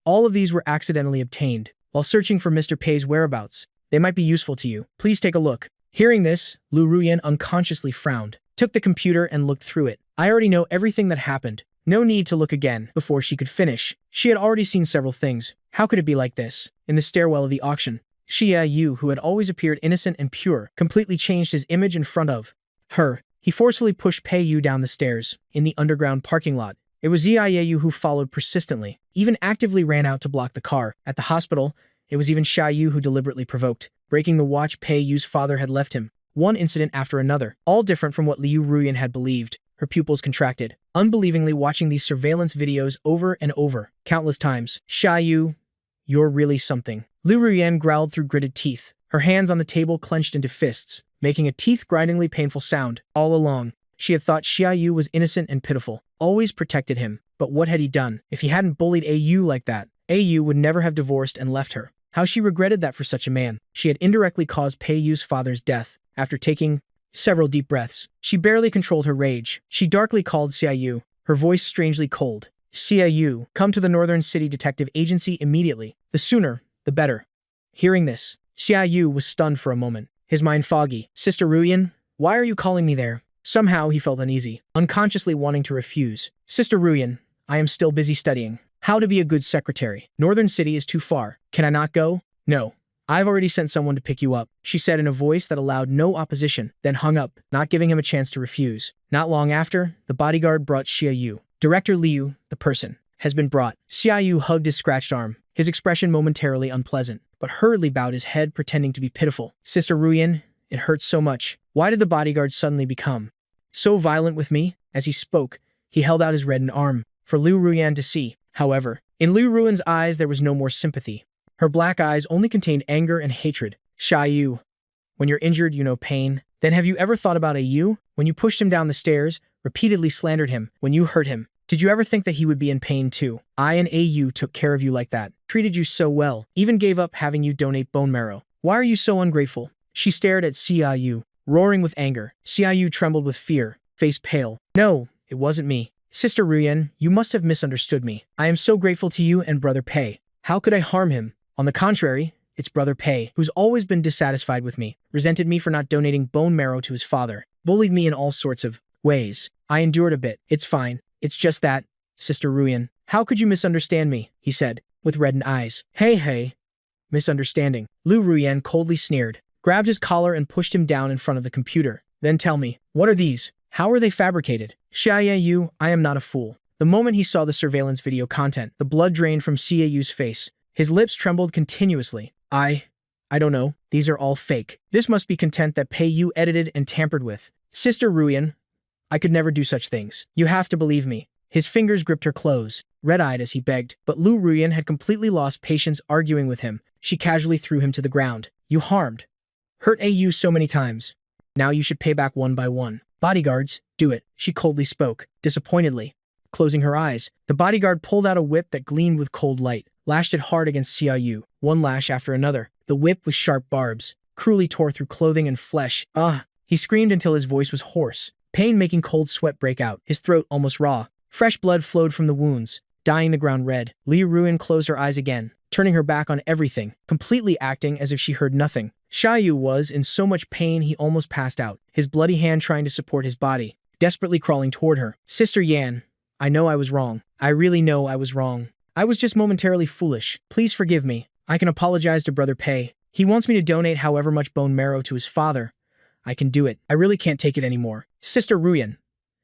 all of these were accidentally obtained while searching for Mr. Pei's whereabouts. They might be useful to you. Please take a look. Hearing this, Lu Ruyan unconsciously frowned, took the computer and looked through it. I already know everything that happened. No need to look again. Before she could finish, she had already seen several things. How could it be like this? In the stairwell of the auction, Xia Yu, who had always appeared innocent and pure, completely changed his image in front of her. He forcefully pushed Pei Yu down the stairs. In the underground parking lot, it was Xia Yu who followed persistently, even actively ran out to block the car. At the hospital, it was even Xia Yu who deliberately provoked, breaking the watch Pei Yu's father had left him. one incident after another, all different from what Liu Ruyan had believed. Her pupils contracted, unbelievingly watching these surveillance videos over and over, countless times. Xiaoyu, you're really something. Liu Ruyan growled through gritted teeth, her hands on the table clenched into fists, making a teeth-grindingly painful sound. All along, she had thought Xiaoyu was innocent and pitiful, always protected him. But what had he done? If he hadn't bullied AU like that, AU would never have divorced and left her. How she regretted that for such a man. She had indirectly caused Pei Yu's father's death. After taking several deep breaths, she barely controlled her rage. She darkly called Xiaoyu, her voice strangely cold. Xiaoyu, come to the Northern City Detective Agency immediately. The sooner, the better. Hearing this, Xiaoyu was stunned for a moment, his mind foggy. Sister Ruyan, why are you calling me there? Somehow he felt uneasy, unconsciously wanting to refuse. Sister Ruyan, I am still busy studying how to be a good secretary. Northern City is too far. Can I not go? No. I've already sent someone to pick you up, she said in a voice that allowed no opposition, then hung up, not giving him a chance to refuse. Not long after, the bodyguard brought Xiaoyu. Director Liu, the person, has been brought. Xiaoyu hugged his scratched arm, his expression momentarily unpleasant, but hurriedly bowed his head pretending to be pitiful. Sister Ruyan, it hurts so much. Why did the bodyguard suddenly become so violent with me? As he spoke, he held out his reddened arm for Liu Ruyan to see. However, in Liu Ruyan's eyes there was no more sympathy. Her black eyes only contained anger and hatred. Xiaoyu, when you're injured you know pain. Then have you ever thought about AU? When you pushed him down the stairs, repeatedly slandered him, when you hurt him, did you ever think that he would be in pain too? I and AU took care of you like that, treated you so well, even gave up having you donate bone marrow. Why are you so ungrateful? She stared at Xiaoyu, roaring with anger. Xiaoyu trembled with fear, face pale. No, it wasn't me. Sister Ruyan, you must have misunderstood me. I am so grateful to you and Brother Pei. How could I harm him? On the contrary, it's Brother Pei, who's always been dissatisfied with me, resented me for not donating bone marrow to his father, bullied me in all sorts of ways. I endured a bit. It's fine. It's just that, Sister Ruyan. How could you misunderstand me? He said, with reddened eyes. Hey. Misunderstanding. Liu Ruyan coldly sneered, grabbed his collar and pushed him down in front of the computer. Then tell me, what are these? How are they fabricated? Xiaoyu, I am not a fool. The moment he saw the surveillance video content, the blood drained from Xiaoyu's face. His lips trembled continuously. I don't know. These are all fake. This must be content that Pei Yu edited and tampered with. Sister Ruyan, I could never do such things. You have to believe me. His fingers gripped her clothes, red-eyed as he begged. But Liu Ruyan had completely lost patience arguing with him. She casually threw him to the ground. You hurt AU so many times. Now you should pay back one by one. Bodyguards, do it, she coldly spoke, disappointedly. Closing her eyes, the bodyguard pulled out a whip that gleamed with cold light, lashed it hard against Xiaoyu, one lash after another. The whip with sharp barbs cruelly tore through clothing and flesh. He screamed until his voice was hoarse, pain making cold sweat break out, his throat almost raw. Fresh blood flowed from the wounds, dyeing the ground red. Liu Ruyan closed her eyes again, turning her back on everything, completely acting as if she heard nothing. Xiaoyu was in so much pain he almost passed out, his bloody hand trying to support his body, desperately crawling toward her. Sister Yan, I know I was wrong. I really know I was wrong. I was just momentarily foolish. Please forgive me. I can apologize to Brother Pei. He wants me to donate however much bone marrow to his father. I can do it. I really can't take it anymore. Sister Ruyan.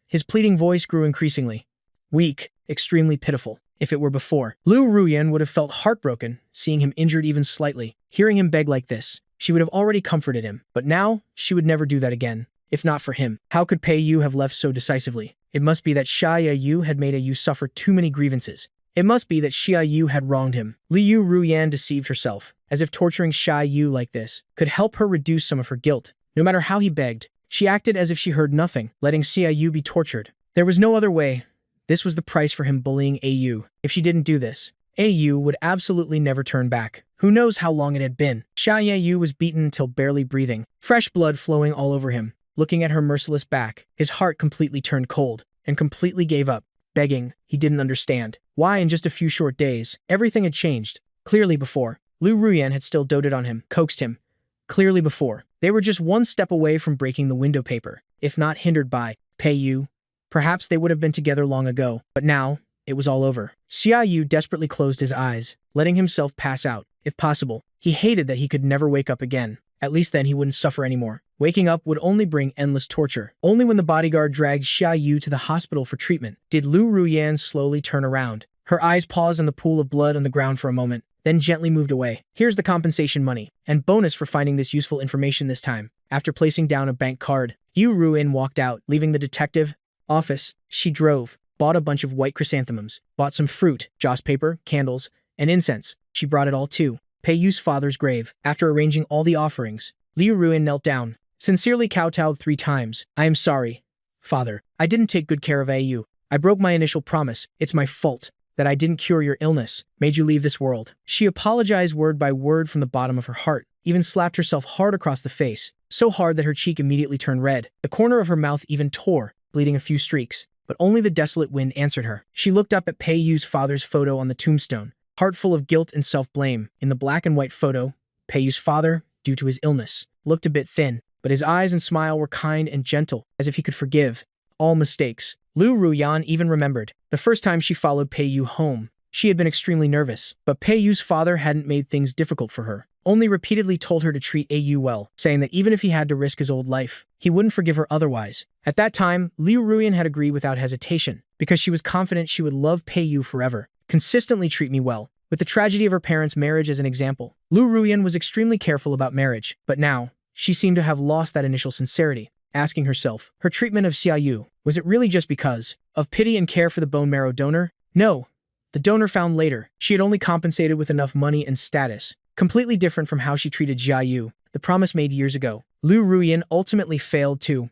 His pleading voice grew increasingly weak, extremely pitiful. If it were before, Liu Ruyan would have felt heartbroken, seeing him injured even slightly. Hearing him beg like this, she would have already comforted him. But now, she would never do that again. If not for him, how could Pei Yu have left so decisively? It must be that Xiaoyu had made AU suffer too many grievances. It must be that Xiaoyu had wronged him. Liu Ruyan deceived herself, as if torturing Xiaoyu like this could help her reduce some of her guilt. No matter how he begged, she acted as if she heard nothing, letting Xiaoyu be tortured. There was no other way. This was the price for him bullying AU. If she didn't do this, AU would absolutely never turn back. Who knows how long it had been? Xiaoyu was beaten until barely breathing, fresh blood flowing all over him. Looking at her merciless back, his heart completely turned cold, and completely gave up, begging. He didn't understand why in just a few short days, everything had changed. Clearly before, Liu Ruyan had still doted on him, coaxed him. Clearly before, they were just one step away from breaking the window paper, if not hindered by Pei Yu. Perhaps they would have been together long ago, but now, it was all over. Xiaoyu desperately closed his eyes, letting himself pass out, if possible. He hated that he could never wake up again. At least then he wouldn't suffer anymore. Waking up would only bring endless torture. Only when the bodyguard dragged Xiaoyu to the hospital for treatment did Liu Ruyan slowly turn around. Her eyes paused on the pool of blood on the ground for a moment, then gently moved away. Here's the compensation money, and bonus for finding this useful information this time. After placing down a bank card, Yu Ruin walked out, leaving the detective office. She drove, bought a bunch of white chrysanthemums, bought some fruit, joss paper, candles, and incense. She brought it all to Pei Yu's father's grave. After arranging all the offerings, Liu Ruin knelt down, sincerely kowtowed 3 times. I am sorry, father. I didn't take good care of Yu. I broke my initial promise. It's my fault that I didn't cure your illness, made you leave this world. She apologized word by word from the bottom of her heart, even slapped herself hard across the face, so hard that her cheek immediately turned red. The corner of her mouth even tore, bleeding a few streaks, but only the desolate wind answered her. She looked up at Pei Yu's father's photo on the tombstone, heart full of guilt and self-blame. In the black and white photo, Pei Yu's father, due to his illness, looked a bit thin, but his eyes and smile were kind and gentle, as if he could forgive all mistakes. Lu Ruyan even remembered the first time she followed Pei Yu home. She had been extremely nervous, but Pei Yu's father hadn't made things difficult for her, only repeatedly told her to treat Yu well, saying that even if he had to risk his old life, he wouldn't forgive her otherwise. At that time, Liu Ruyan had agreed without hesitation, because she was confident she would love Pei Yu forever, consistently treat me well. With the tragedy of her parents' marriage as an example, Liu Ruyan was extremely careful about marriage, but now, she seemed to have lost that initial sincerity, asking herself, her treatment of Xia Yu, was it really just because of pity and care for the bone marrow donor? No. The donor found later, she had only compensated with enough money and status, completely different from how she treated Xia Yu, the promise made years ago. Liu Ruyan ultimately failed to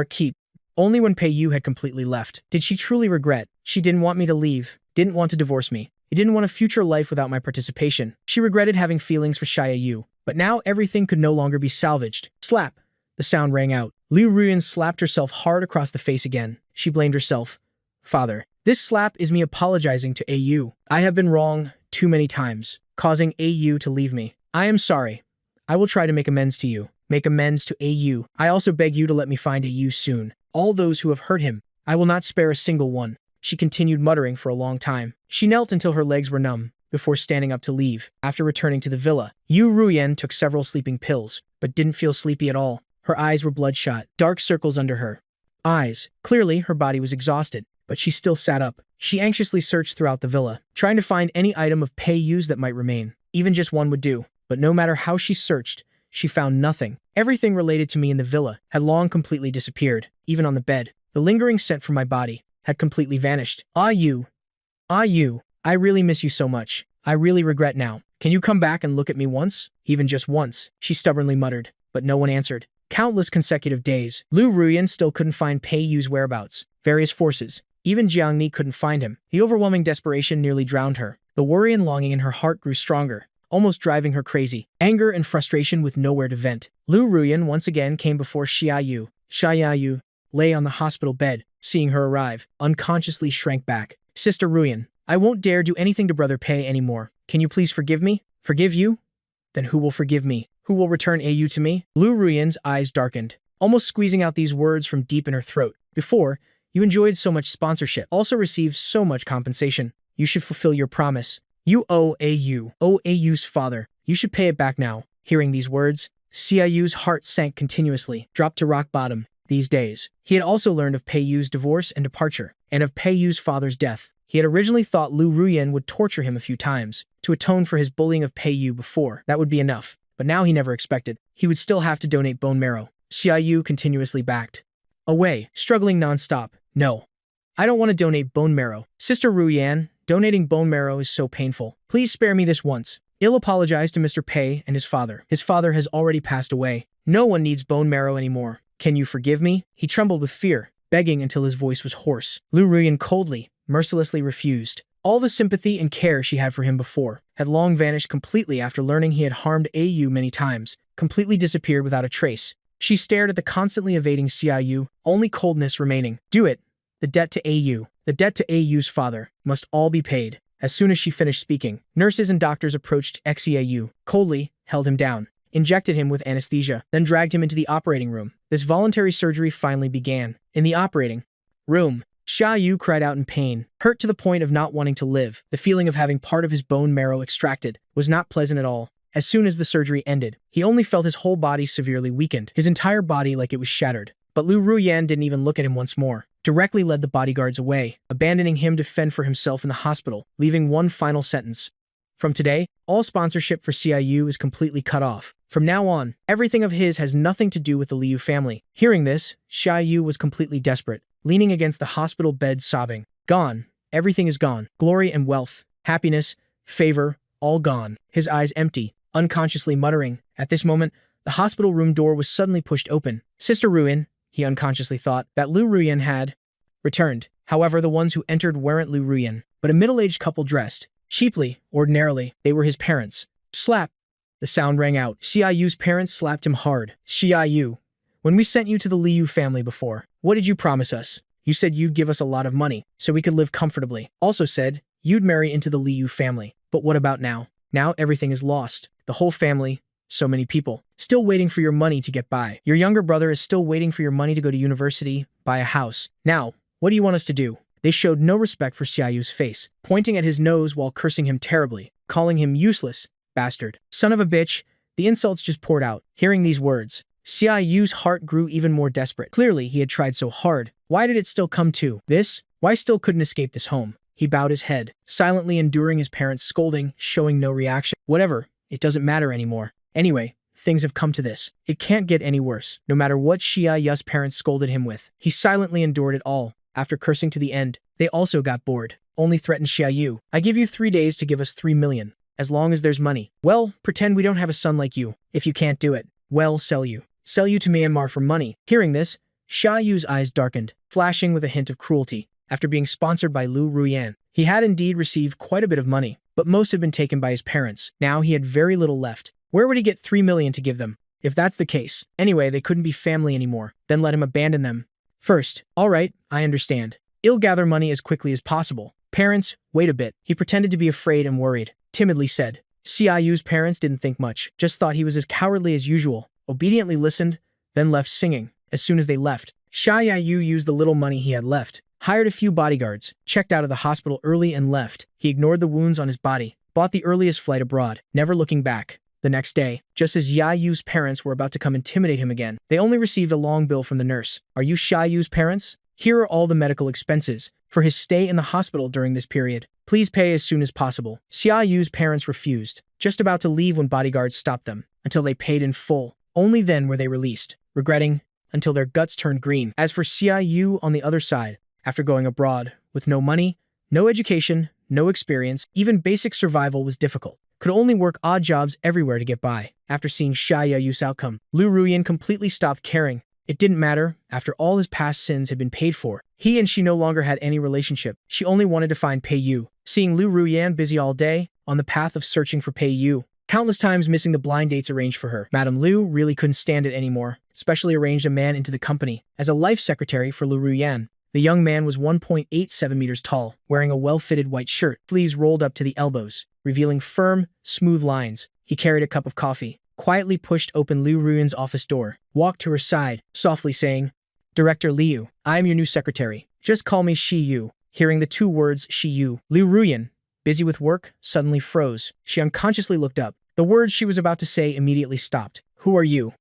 keep. Only when Pei Yu had completely left did she truly regret. She didn't want me to leave, didn't want to divorce me. He didn't want a future life without my participation. She regretted having feelings for Xia Yu, but now everything could no longer be salvaged. Slap! The sound rang out. Liu Ruyan slapped herself hard across the face again. She blamed herself. Father, this slap is me apologizing to Yu. I have been wrong too many times, causing Yu to leave me. I am sorry. I will try to make amends to you. Make amends to Yu. I also beg you to let me find Yu soon. All those who have hurt him, I will not spare a single one. She continued muttering for a long time. She knelt until her legs were numb, before standing up to leave. After returning to the villa, Yu Ruyan took several sleeping pills, but didn't feel sleepy at all. Her eyes were bloodshot, dark circles under her eyes. Clearly, her body was exhausted, but she still sat up. She anxiously searched throughout the villa, trying to find any item of Pei Yu's that might remain. Even just one would do. But no matter how she searched, she found nothing. Everything related to me in the villa had long completely disappeared. Even on the bed, the lingering scent from my body had completely vanished. Yu, I really miss you so much. I really regret now. Can you come back and look at me once? Even just once, she stubbornly muttered, but no one answered. Countless consecutive days, Liu Ruyan still couldn't find Pei Yu's whereabouts. Various forces, even Jiangni couldn't find him. The overwhelming desperation nearly drowned her. The worry and longing in her heart grew stronger, almost driving her crazy. Anger and frustration with nowhere to vent. Liu Ruyan once again came before Xia Yu. Xia Yu lay on the hospital bed, seeing her arrive, unconsciously shrank back. Sister Ruyan, I won't dare do anything to Brother Pei anymore. Can you please forgive me? Forgive you? Then who will forgive me? Who will return Yu to me? Liu Ruyan's eyes darkened, almost squeezing out these words from deep in her throat. Before, you enjoyed so much sponsorship, also received so much compensation. You should fulfill your promise. You owe Yu's father. You should pay it back now. Hearing these words, Xia Yu's heart sank continuously, dropped to rock bottom. These days, he had also learned of Pei Yu's divorce and departure, and of Pei Yu's father's death. He had originally thought Liu Ruyan would torture him a few times to atone for his bullying of Pei Yu before. That would be enough. But now he never expected. He would still have to donate bone marrow. Xia Yu continuously backed away, struggling non-stop. No. I don't want to donate bone marrow. Sister Ruyan, donating bone marrow is so painful. Please spare me this once. Il apologized to Mr. Pei and his father. His father has already passed away. No one needs bone marrow anymore. Can you forgive me? He trembled with fear, begging until his voice was hoarse. Liu Ruyan coldly, mercilessly refused. All the sympathy and care she had for him before had long vanished completely after learning he had harmed Yu many times, completely disappeared without a trace. She stared at the constantly evading Xia Yu, only coldness remaining. Do it. The debt to Yu, the debt to Yu's father, must all be paid. As soon as she finished speaking, nurses and doctors approached Xia Yu, coldly held him down, injected him with anesthesia, then dragged him into the operating room. This voluntary surgery finally began. In the operating room, Xia Yu cried out in pain, hurt to the point of not wanting to live. The feeling of having part of his bone marrow extracted was not pleasant at all. As soon as the surgery ended, he only felt his whole body severely weakened, his entire body like it was shattered. But Liu Ruyan didn't even look at him once more, directly led the bodyguards away, abandoning him to fend for himself in the hospital, leaving one final sentence. From today, all sponsorship for CIU is completely cut off. From now on, everything of his has nothing to do with the Liu family. Hearing this, Xiaoyu was completely desperate, leaning against the hospital bed sobbing. Gone. Everything is gone. Glory and wealth, happiness, favor, all gone. His eyes empty, unconsciously muttering. At this moment, the hospital room door was suddenly pushed open. Sister Ruyan, he unconsciously thought, that Lu Ruyan had returned. However, the ones who entered weren't Lu Ruyan, but a middle-aged couple dressed cheaply. Ordinarily, they were his parents. Slap. The sound rang out. Xiaoyu's parents slapped him hard. Xiaoyu, when we sent you to the Liu family before, what did you promise us? You said you'd give us a lot of money, so we could live comfortably. Also said, you'd marry into the Liu family. But what about now? Now everything is lost. The whole family, so many people, still waiting for your money to get by. Your younger brother is still waiting for your money to go to university, buy a house. Now, what do you want us to do? They showed no respect for Xiaoyu's face, pointing at his nose while cursing him terribly, calling him useless, bastard, son of a bitch. The insults just poured out. Hearing these words, Xiaoyu's heart grew even more desperate. Clearly, he had tried so hard. Why did it still come to this? Why still couldn't escape this home? He bowed his head, silently enduring his parents' scolding, showing no reaction. Whatever, it doesn't matter anymore. Anyway, things have come to this. It can't get any worse. No matter what Xiaoyu's parents scolded him with, he silently endured it all. After cursing to the end, they also got bored. Only threatened Xiaoyu. I give you 3 days to give us 3 million. As long as there's money. Well, pretend we don't have a son like you. If you can't do it, well, sell you. Sell you to Myanmar for money. Hearing this, Xiaoyu's eyes darkened, flashing with a hint of cruelty. After being sponsored by Lu Ruyan, he had indeed received quite a bit of money, but most had been taken by his parents. Now he had very little left. Where would he get 3 million to give them? If that's the case. Anyway, they couldn't be family anymore. Then let him abandon them. First, all right, I understand. I'll gather money as quickly as possible. Parents, wait a bit. He pretended to be afraid and worried. Timidly said. Xiaoyu's parents didn't think much, just thought he was as cowardly as usual, obediently listened, then left singing. As soon as they left, Xiaoyu used the little money he had left, hired a few bodyguards, checked out of the hospital early and left. He ignored the wounds on his body, bought the earliest flight abroad, never looking back. The next day, just as Xiaoyu's parents were about to come intimidate him again, they only received a long bill from the nurse. Are you Xiaoyu's parents? Here are all the medical expenses for his stay in the hospital during this period. Please pay as soon as possible. Xiaoyu's parents refused, just about to leave when bodyguards stopped them, until they paid in full. Only then were they released, regretting, until their guts turned green. As for Xiaoyu on the other side, after going abroad, with no money, no education, no experience, even basic survival was difficult. Could only work odd jobs everywhere to get by. After seeing Xiaoyu's outcome, Lu Ruyan completely stopped caring. It didn't matter, after all his past sins had been paid for. He and she no longer had any relationship. She only wanted to find Pei Yu. Seeing Lu Ruyan busy all day, on the path of searching for Pei Yu, countless times missing the blind dates arranged for her. Madame Liu really couldn't stand it anymore, especially arranged a man into the company as a life secretary for Lu Ruyan. The young man was 1.87 meters tall, wearing a well-fitted white shirt, sleeves rolled up to the elbows, revealing firm, smooth lines. He carried a cup of coffee, quietly pushed open Liu Ruyan's office door, walked to her side, softly saying, Director Liu, I am your new secretary. Just call me Shi Yu. Hearing the 2 words Shi Yu, Liu Ruyan, busy with work, suddenly froze. She unconsciously looked up. The words she was about to say immediately stopped. Who are you?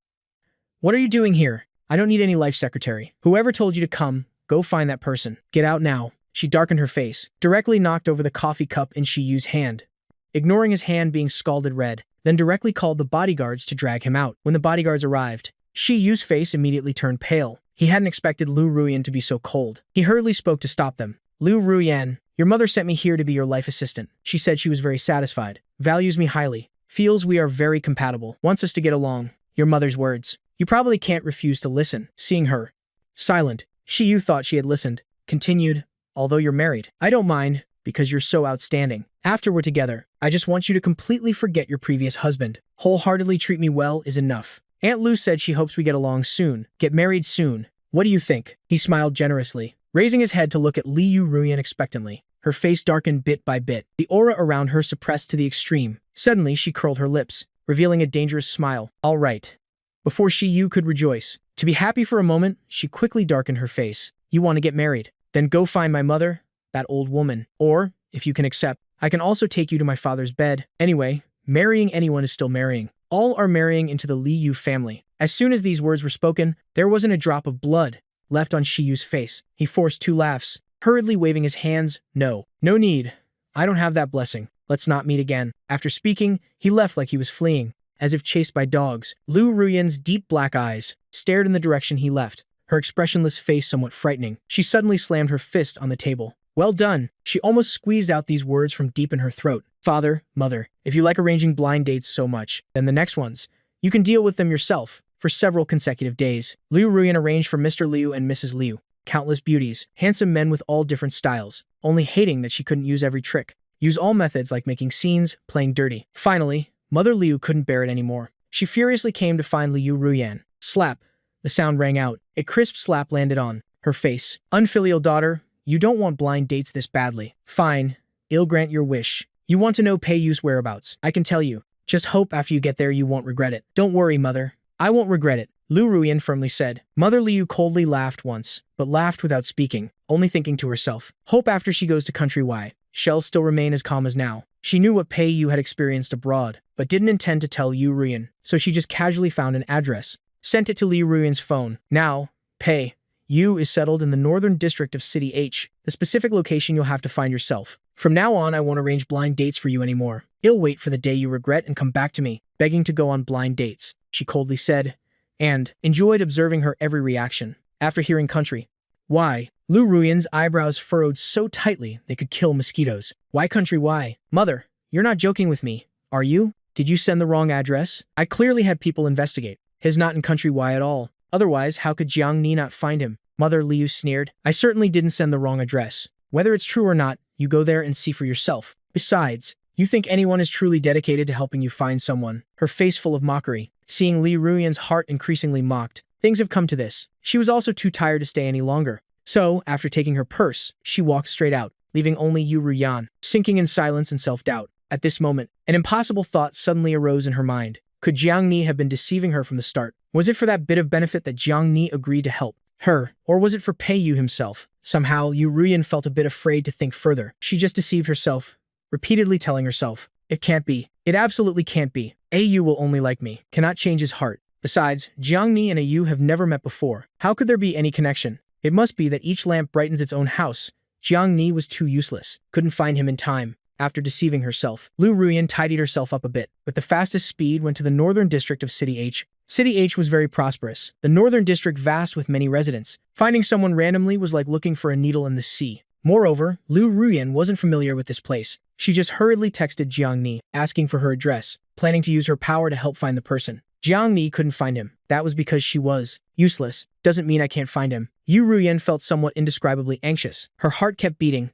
What are you doing here? I don't need any life secretary. Whoever told you to come, go find that person. Get out now. She darkened her face, directly knocked over the coffee cup in Shi Yu's hand, ignoring his hand being scalded red, then directly called the bodyguards to drag him out. When the bodyguards arrived, Shi Yu's face immediately turned pale. He hadn't expected Lu Ruyan to be so cold. He hurriedly spoke to stop them. Lu Ruyan, your mother sent me here to be your life assistant. She said she was very satisfied, values me highly, feels we are very compatible, wants us to get along. Your mother's words. You probably can't refuse to listen. Seeing her silent, Shi Yu thought she had listened, continued, although you're married. I don't mind, because you're so outstanding. After we're together, I just want you to completely forget your previous husband. Wholeheartedly treat me well is enough. Aunt Lu said she hopes we get along soon, get married soon. What do you think? He smiled generously, raising his head to look at Liu Ruyan expectantly. Her face darkened bit by bit, the aura around her suppressed to the extreme. Suddenly, she curled her lips, revealing a dangerous smile. All right. Before Shi Yu could rejoice, to be happy for a moment, she quickly darkened her face. You want to get married? Then go find my mother, that old woman. Or, if you can accept, I can also take you to my father's bed. Anyway, marrying anyone is still marrying. All are marrying into the Liu family. As soon as these words were spoken, there wasn't a drop of blood left on Shi Yu's face. He forced 2 laughs, hurriedly waving his hands. No need. I don't have that blessing. Let's not meet again. After speaking, he left like he was fleeing, as if chased by dogs. Liu Ruyan's deep black eyes stared in the direction he left, her expressionless face somewhat frightening. She suddenly slammed her fist on the table. Well done. She almost squeezed out these words from deep in her throat. Father, mother, if you like arranging blind dates so much, then the next ones, you can deal with them yourself. For several consecutive days, Liu Ruyan arranged for Mr. Liu and Mrs. Liu, countless beauties, handsome men with all different styles, only hating that she couldn't use every trick. Use all methods like making scenes, playing dirty. Finally, Mother Liu couldn't bear it anymore. She furiously came to find Liu Ruyan. Slap. The sound rang out. A crisp slap landed on her face. Unfilial daughter, you don't want blind dates this badly. Fine. I'll grant your wish. You want to know Pei Yu's whereabouts. I can tell you. Just hope after you get there you won't regret it. Don't worry, mother. I won't regret it, Liu Ruyan firmly said. Mother Liu coldly laughed once, but laughed without speaking, only thinking to herself. Hope after she goes to country Y, she'll still remain as calm as now. She knew what Pei Yu had experienced abroad, but didn't intend to tell Liu Ruyan, so she just casually found an address, sent it to Liu Ruyan's phone. Now, Pei Yu is settled in the northern district of City H. The specific location you'll have to find yourself. From now on, I won't arrange blind dates for you anymore. I'll wait for the day you regret and come back to me, begging to go on blind dates, she coldly said, and enjoyed observing her every reaction. After hearing country, why? Liu Ruyan's eyebrows furrowed so tightly they could kill mosquitoes. Why country why? Mother, you're not joking with me, are you? Did you send the wrong address? I clearly had people investigate. He's not in country Y at all. Otherwise, how could Jiang Ni not find him? Mother Liu sneered. I certainly didn't send the wrong address. Whether it's true or not, you go there and see for yourself. Besides, you think anyone is truly dedicated to helping you find someone? Her face full of mockery. Seeing Liu Ruyan's heart increasingly mocked. Things have come to this. She was also too tired to stay any longer. So, after taking her purse, she walked straight out, leaving only Liu Ruyan, sinking in silence and self-doubt. At this moment, an impossible thought suddenly arose in her mind. Could Jiang Ni have been deceiving her from the start? Was it for that bit of benefit that Jiang Ni agreed to help her, or was it for Pei Yu himself? Somehow, Liu Ruyan felt a bit afraid to think further. She just deceived herself, repeatedly telling herself, it can't be. It absolutely can't be. Yu will only like me, cannot change his heart. Besides, Jiang Ni and Yu have never met before. How could there be any connection? It must be that each lamp brightens its own house. Jiang Ni was too useless, couldn't find him in time. After deceiving herself, Liu Ruyan tidied herself up a bit. With the fastest speed, went to the northern district of City H. City H was very prosperous, the northern district vast with many residents. Finding someone randomly was like looking for a needle in the sea. Moreover, Liu Ruyan wasn't familiar with this place. She just hurriedly texted Jiang Ni, asking for her address, planning to use her power to help find the person. Jiang Ni couldn't find him. That was because she was useless. Doesn't mean I can't find him. Liu Ruyan felt somewhat indescribably anxious. Her heart kept beating,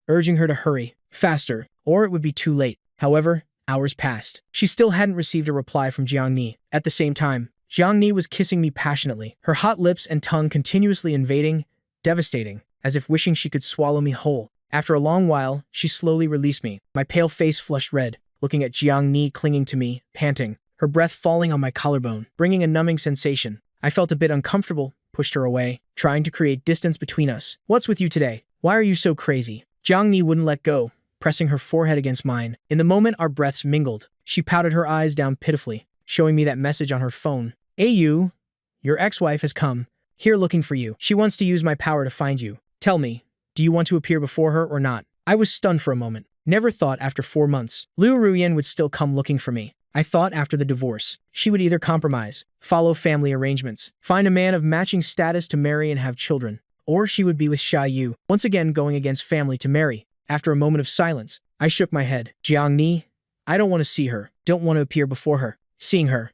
urging her to hurry, faster, or it would be too late. However, hours passed. She still hadn't received a reply from Jiang Ni. At the same time, Jiang Ni was kissing me passionately, her hot lips and tongue continuously invading, devastating, as if wishing she could swallow me whole. After a long while, she slowly released me. My pale face flushed red, looking at Jiang Ni clinging to me, panting, her breath falling on my collarbone, bringing a numbing sensation. I felt a bit uncomfortable, pushed her away, trying to create distance between us. What's with you today? Why are you so crazy? Jiang Ni wouldn't let go, pressing her forehead against mine. In the moment our breaths mingled, she pouted her eyes down pitifully, showing me that message on her phone. Yu, your ex-wife has come, here looking for you. She wants to use my power to find you. Tell me, do you want to appear before her or not? I was stunned for a moment. Never thought after 4 months, Liu Ruyan would still come looking for me. I thought after the divorce, she would either compromise, follow family arrangements, find a man of matching status to marry and have children, or she would be with Xia Yu, once again going against family to marry. After a moment of silence, I shook my head. Jiang Ni, I don't want to see her, don't want to appear before her. Seeing her,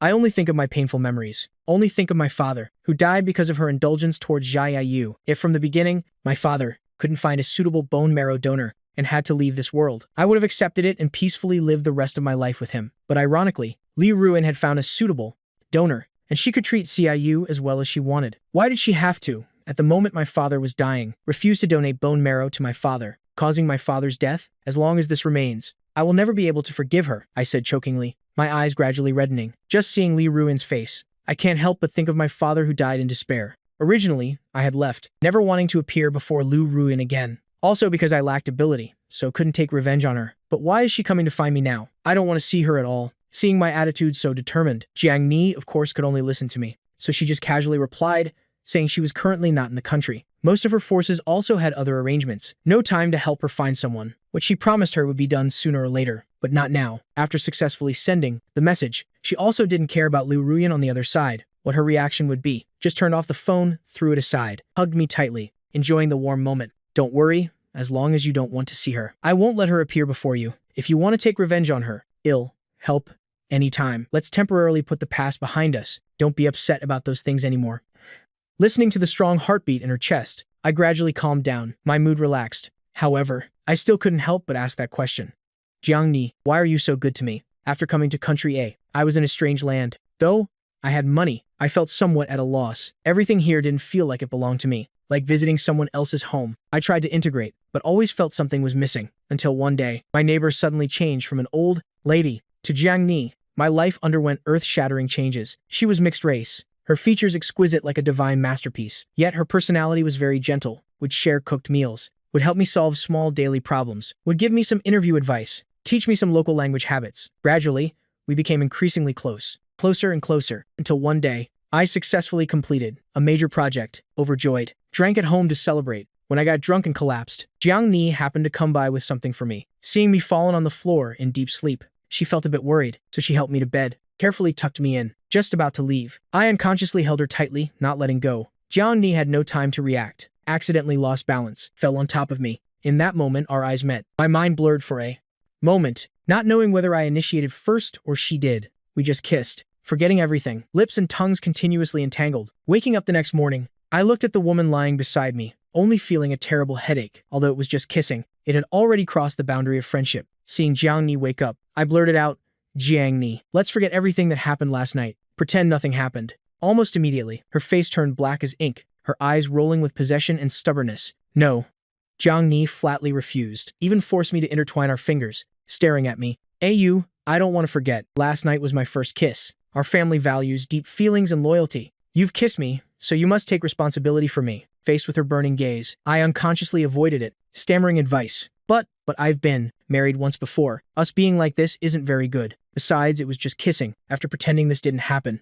I only think of my painful memories, only think of my father, who died because of her indulgence towards Xia Yu. If from the beginning, my father couldn't find a suitable bone marrow donor and had to leave this world, I would have accepted it and peacefully lived the rest of my life with him. But ironically, Liu Ruyan had found a suitable donor, and she could treat Xia Yu as well as she wanted. Why did she have to, at the moment my father was dying, refuse to donate bone marrow to my father, causing my father's death? As long as this remains, I will never be able to forgive her, I said chokingly, my eyes gradually reddening. Just seeing Liu Ruyan's face, I can't help but think of my father who died in despair. Originally, I had left, never wanting to appear before Liu Ruyan again. Also because I lacked ability, so couldn't take revenge on her. But why is she coming to find me now? I don't want to see her at all. Seeing my attitude so determined, Jiang Ni, of course, could only listen to me. So she just casually replied, saying she was currently not in the country. Most of her forces also had other arrangements. No time to help her find someone. What she promised her would be done sooner or later, but not now. After successfully sending the message, she also didn't care about Liu Ruyan on the other side, what her reaction would be. Just turned off the phone, threw it aside, hugged me tightly, enjoying the warm moment. Don't worry, as long as you don't want to see her. I won't let her appear before you. If you want to take revenge on her, help, anytime. Let's temporarily put the past behind us. Don't be upset about those things anymore. Listening to the strong heartbeat in her chest, I gradually calmed down. My mood relaxed. However, I still couldn't help but ask that question. Jiang Ni, why are you so good to me? After coming to country A, I was in a strange land. Though I had money, I felt somewhat at a loss. Everything here didn't feel like it belonged to me, like visiting someone else's home. I tried to integrate, but always felt something was missing. Until one day, my neighbor suddenly changed from an old lady to Jiang Ni. My life underwent earth-shattering changes. She was mixed race, her features exquisite like a divine masterpiece. Yet her personality was very gentle, would share cooked meals, would help me solve small daily problems, would give me some interview advice, teach me some local language habits. Gradually, we became increasingly closer and closer, until one day, I successfully completed a major project. Overjoyed, drank at home to celebrate. When I got drunk and collapsed, Jiang Ni happened to come by with something for me. Seeing me fallen on the floor in deep sleep, she felt a bit worried, so she helped me to bed, carefully tucked me in. Just about to leave, I unconsciously held her tightly, not letting go. Jiang Ni had no time to react, accidentally lost balance, fell on top of me. In that moment, our eyes met. My mind blurred for a moment, not knowing whether I initiated first or she did. We just kissed, forgetting everything, lips and tongues continuously entangled. Waking up the next morning, I looked at the woman lying beside me, only feeling a terrible headache. Although it was just kissing, it had already crossed the boundary of friendship. Seeing Jiang Ni wake up, I blurted out, Jiang Ni, let's forget everything that happened last night. Pretend nothing happened. Almost immediately, her face turned black as ink, her eyes rolling with possession and stubbornness. No. Jiang Ni flatly refused, even forced me to intertwine our fingers, staring at me. I don't want to forget. Last night was my first kiss. Our family values deep feelings and loyalty. You've kissed me, so you must take responsibility for me. Faced with her burning gaze, I unconsciously avoided it, stammering advice. But I've been married once before. Us being like this isn't very good. Besides, it was just kissing. After pretending this didn't happen.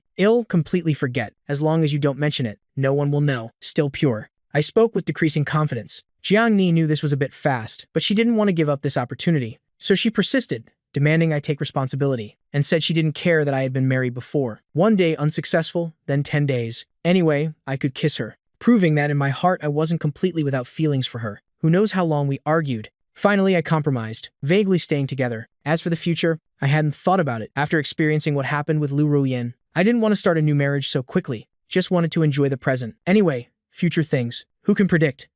Completely forget. As long as you don't mention it, no one will know. Still pure. I spoke with decreasing confidence. Jiang Ni knew this was a bit fast, but she didn't want to give up this opportunity. So she persisted, demanding I take responsibility, and said she didn't care that I had been married before. One day unsuccessful, then 10 days. Anyway, I could kiss her, proving that in my heart I wasn't completely without feelings for her. Who knows how long we argued. Finally, I compromised, vaguely staying together. As for the future, I hadn't thought about it. After experiencing what happened with Liu Ruyan, I didn't want to start a new marriage so quickly, just wanted to enjoy the present. Anyway, future things, who can predict?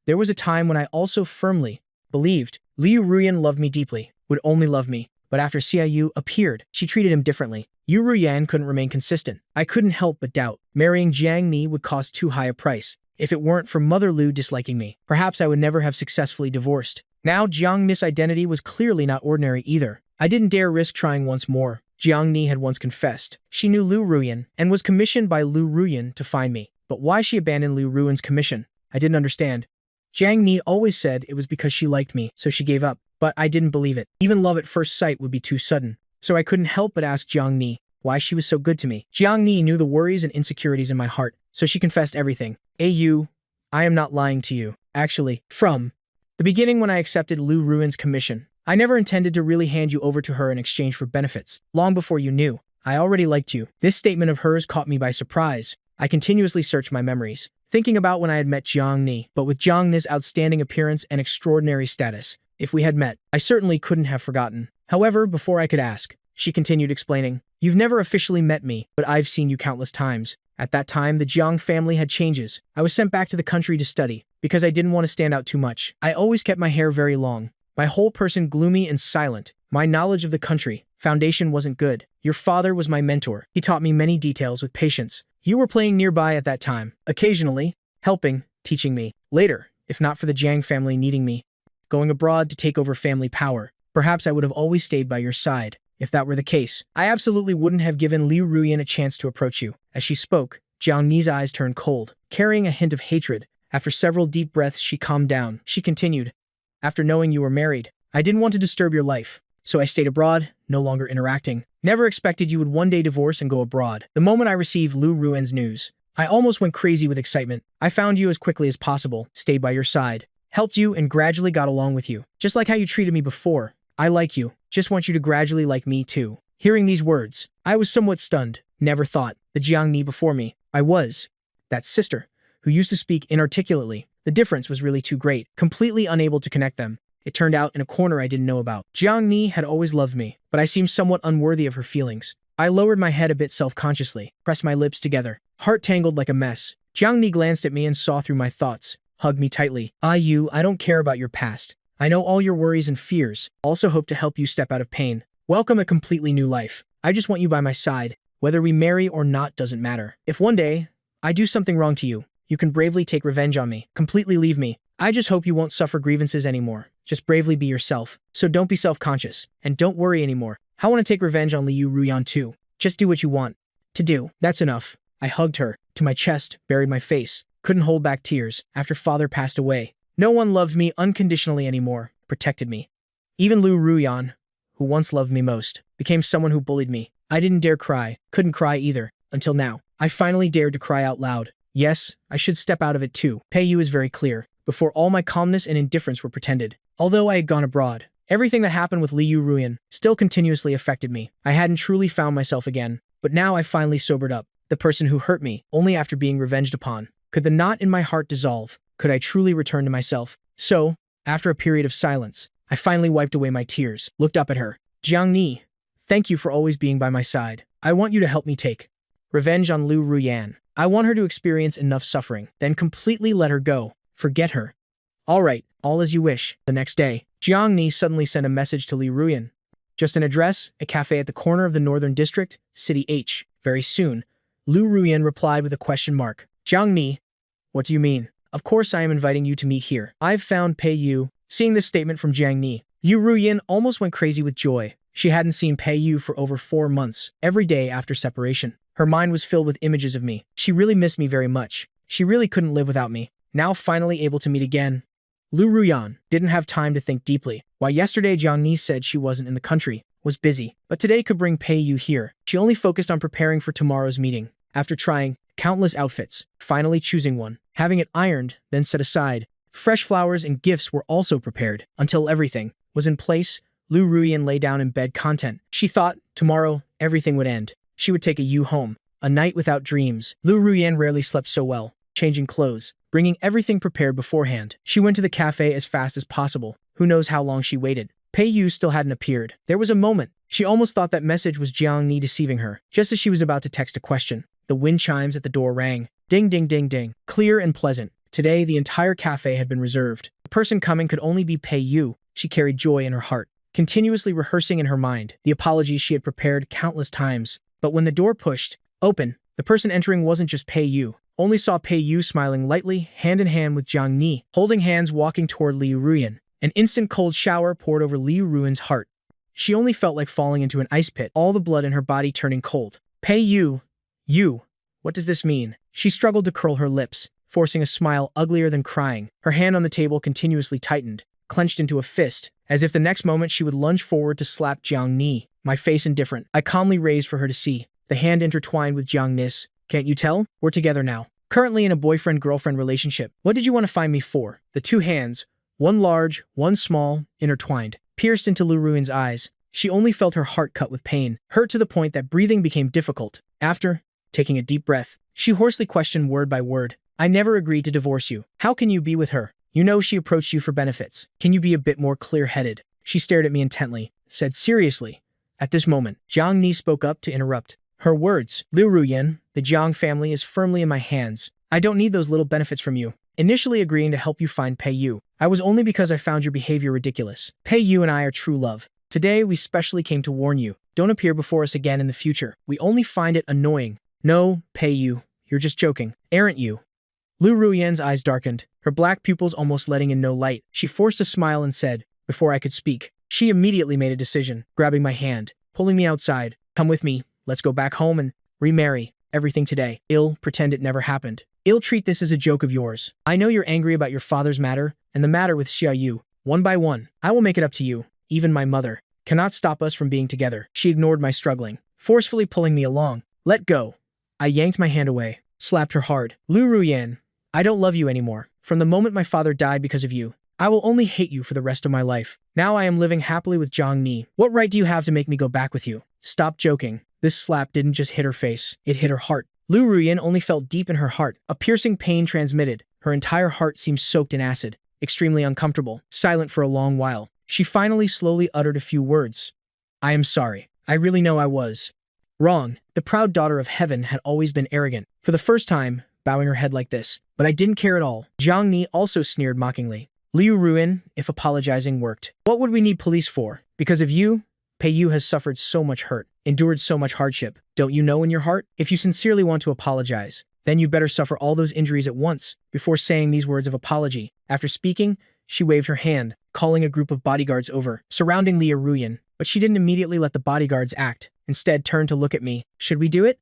There was a time when I also firmly believed Liu Ruyan loved me deeply, would only love me, but after Xiaoyu appeared, she treated him differently. Liu Ruyan couldn't remain consistent. I couldn't help but doubt. Marrying Jiang Ni would cost too high a price. If it weren't for Mother Liu disliking me, perhaps I would never have successfully divorced. Now Jiang Ni's identity was clearly not ordinary either. I didn't dare risk trying once more. Jiang Ni had once confessed. She knew Liu Ruyan and was commissioned by Liu Ruyan to find me. But why she abandoned Liu Ruyan's commission? I didn't understand. Jiang Ni always said it was because she liked me, so she gave up. But I didn't believe it. Even love at first sight would be too sudden. So I couldn't help but ask Jiang Ni why she was so good to me. Jiang Ni knew the worries and insecurities in my heart, so she confessed everything. I am not lying to you. Actually, from the beginning when I accepted Liu Ruyan's commission, I never intended to really hand you over to her in exchange for benefits. Long before you knew, I already liked you. This statement of hers caught me by surprise. I continuously searched my memories, thinking about when I had met Jiang Ni. But with Jiang Ni's outstanding appearance and extraordinary status, if we had met, I certainly couldn't have forgotten. However, before I could ask, she continued explaining, you've never officially met me, but I've seen you countless times. At that time, the Jiang family had changes. I was sent back to the country to study, because I didn't want to stand out too much. I always kept my hair very long, my whole person gloomy and silent. My knowledge of the country foundation wasn't good. Your father was my mentor. He taught me many details with patience. You were playing nearby at that time, occasionally, helping, teaching me. Later, if not for the Jiang family needing me, going abroad to take over family power, perhaps I would have always stayed by your side. If that were the case, I absolutely wouldn't have given Liu Ruyan a chance to approach you. As she spoke, Jiang Ni's eyes turned cold, carrying a hint of hatred. After several deep breaths, she calmed down. She continued, after knowing you were married, I didn't want to disturb your life, so I stayed abroad, no longer interacting. Never expected you would one day divorce and go abroad. The moment I received Liu Ruyan's news, I almost went crazy with excitement. I found you as quickly as possible, stayed by your side, helped you, and gradually got along with you. Just like how you treated me before. I like you. Just want you to gradually like me too. Hearing these words, I was somewhat stunned. Never thought the Jiangni before me. I was that sister who used to speak inarticulately. The difference was really too great, completely unable to connect them. It turned out in a corner I didn't know about. Jiangni had always loved me, but I seemed somewhat unworthy of her feelings. I lowered my head a bit self-consciously, pressed my lips together, heart tangled like a mess. Jiangni glanced at me and saw through my thoughts, hugged me tightly. I don't care about your past. I know all your worries and fears. Also hope to help you step out of pain. Welcome a completely new life. I just want you by my side. Whether we marry or not doesn't matter. If one day I do something wrong to you, you can bravely take revenge on me, completely leave me. I just hope you won't suffer grievances anymore. Just bravely be yourself. So don't be self-conscious, and don't worry anymore. I want to take revenge on Liu Ruyan too. Just do what you want to do. That's enough. I hugged her to my chest, buried my face. Couldn't hold back tears. After father passed away, no one loved me unconditionally anymore, protected me. Even Liu Ruyan, who once loved me most, became someone who bullied me. I didn't dare cry, couldn't cry either, until now. I finally dared to cry out loud. Yes, I should step out of it too. Peiyu is very clear. Before all my calmness and indifference were pretended. Although I had gone abroad, everything that happened with Liu Ruyan still continuously affected me. I hadn't truly found myself again, but now I finally sobered up. The person who hurt me, only after being revenged upon. Could the knot in my heart dissolve? Could I truly return to myself? So, after a period of silence, I finally wiped away my tears, looked up at her. Jiangni, thank you for always being by my side. I want you to help me take revenge on Liu Ruyan. I want her to experience enough suffering, then completely let her go. Forget her. All right, all as you wish. The next day, Jiangni suddenly sent a message to Liu Ruyan. Just an address, a cafe at the corner of the Northern District, City H. Very soon, Liu Ruyan replied with a question mark. Jiangni, what do you mean? Of course I am inviting you to meet here. I've found Peiyu. Seeing this statement from Jiangni, Liu Ruyan almost went crazy with joy. She hadn't seen Peiyu for over 4 months, every day after separation. Her mind was filled with images of me. She really missed me very much. She really couldn't live without me. Now finally able to meet again. Liu Ruyan didn't have time to think deeply. While yesterday Jiangni said she wasn't in the country, was busy, but today could bring Peiyu here. She only focused on preparing for tomorrow's meeting. After trying countless outfits, finally choosing one, having it ironed, then set aside. Fresh flowers and gifts were also prepared. Until everything was in place, Liu Ruyan lay down in bed content. She thought tomorrow everything would end. She would take Yu home. A night without dreams. Liu Ruyan rarely slept so well. Changing clothes, bringing everything prepared beforehand. She went to the cafe as fast as possible. Who knows how long she waited. Peiyu still hadn't appeared. There was a moment. She almost thought that message was Jiangni deceiving her. Just as she was about to text a question, the wind chimes at the door rang. Ding, ding, ding, ding. Clear and pleasant. Today, the entire cafe had been reserved. The person coming could only be Peiyu. She carried joy in her heart, continuously rehearsing in her mind the apologies she had prepared countless times. But when the door pushed open, the person entering wasn't just Peiyu. Only saw Peiyu smiling lightly, hand in hand with Jiangni, holding hands walking toward Liu Ruyan. An instant cold shower poured over Liu Ruyan's heart. She only felt like falling into an ice pit, all the blood in her body turning cold. Peiyu, what does this mean? She struggled to curl her lips, forcing a smile uglier than crying. Her hand on the table continuously tightened, clenched into a fist, as if the next moment she would lunge forward to slap Jiangni. My face indifferent, I calmly raised for her to see. The hand intertwined with Jiangni's. Can't you tell? We're together now. Currently in a boyfriend-girlfriend relationship. What did you want to find me for? The two hands, one large, one small, intertwined, pierced into Liu Ruyan's eyes. She only felt her heart cut with pain, hurt to the point that breathing became difficult. After taking a deep breath, she hoarsely questioned word by word. I never agreed to divorce you. How can you be with her? You know she approached you for benefits. Can you be a bit more clear-headed? She stared at me intently, said seriously. At this moment, Jiangni spoke up to interrupt. Her words, Liu Ruyan, the Jiang family is firmly in my hands. I don't need those little benefits from you. Initially agreeing to help you find Peiyu, I was only because I found your behavior ridiculous. Peiyu and I are true love. Today, we specially came to warn you. Don't appear before us again in the future. We only find it annoying. No, Peiyu, you're just joking, aren't you? Liu Ruyan's eyes darkened, her black pupils almost letting in no light. She forced a smile and said, before I could speak. She immediately made a decision, grabbing my hand, pulling me outside. Come with me. Let's go back home and remarry. Everything today. Pretend it never happened. Treat this as a joke of yours. I know you're angry about your father's matter and the matter with Xiaoyu. One by one, I will make it up to you. Even my mother cannot stop us from being together. She ignored my struggling, forcefully pulling me along. Let go. I yanked my hand away. slapped her hard. Lu Ruyan, I don't love you anymore. From the moment my father died because of you, I will only hate you for the rest of my life. Now I am living happily with Zhang Ni. What right do you have to make me go back with you? Stop joking. This slap didn't just hit her face, it hit her heart. Lu Ruyan only felt deep in her heart. A piercing pain transmitted. Her entire heart seemed soaked in acid. Extremely uncomfortable. Silent for a long while. She finally slowly uttered a few words. I am sorry. I really know I was wrong. The proud daughter of heaven had always been arrogant. For the first time, bowing her head like this. But I didn't care at all. Zhang Ni also sneered mockingly. Liu Ruin, if apologizing worked. What would we need police for? Because of you, Pei Yu has suffered so much hurt, endured so much hardship. Don't you know in your heart? If you sincerely want to apologize, then you'd better suffer all those injuries at once, before saying these words of apology. After speaking, she waved her hand, calling a group of bodyguards over, surrounding Liu Ruyan. But she didn't immediately let the bodyguards act, instead turned to look at me. Should we do it?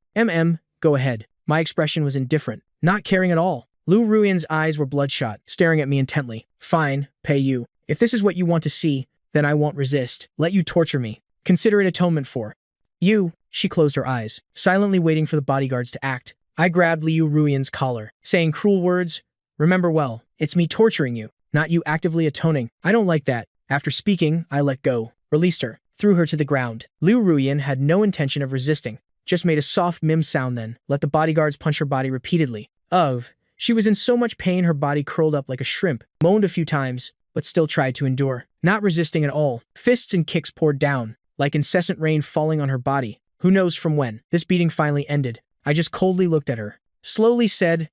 Go ahead. My expression was indifferent, not caring at all. Liu Ruyan's eyes were bloodshot, staring at me intently. Fine, Pei Yu. If this is what you want to see, then I won't resist. Let you torture me. Consider it atonement for you. She closed her eyes, silently waiting for the bodyguards to act. I grabbed Liu Ruyan's collar, saying cruel words. Remember well, it's me torturing you, not you actively atoning. I don't like that. After speaking, I let go, released her, threw her to the ground. Liu Ruyan had no intention of resisting, just made a soft mim sound then, let the bodyguards punch her body repeatedly. She was in so much pain her body curled up like a shrimp, moaned a few times, but still tried to endure, not resisting at all. Fists and kicks poured down, like incessant rain falling on her body. Who knows from when? This beating finally ended. I just coldly looked at her, slowly said,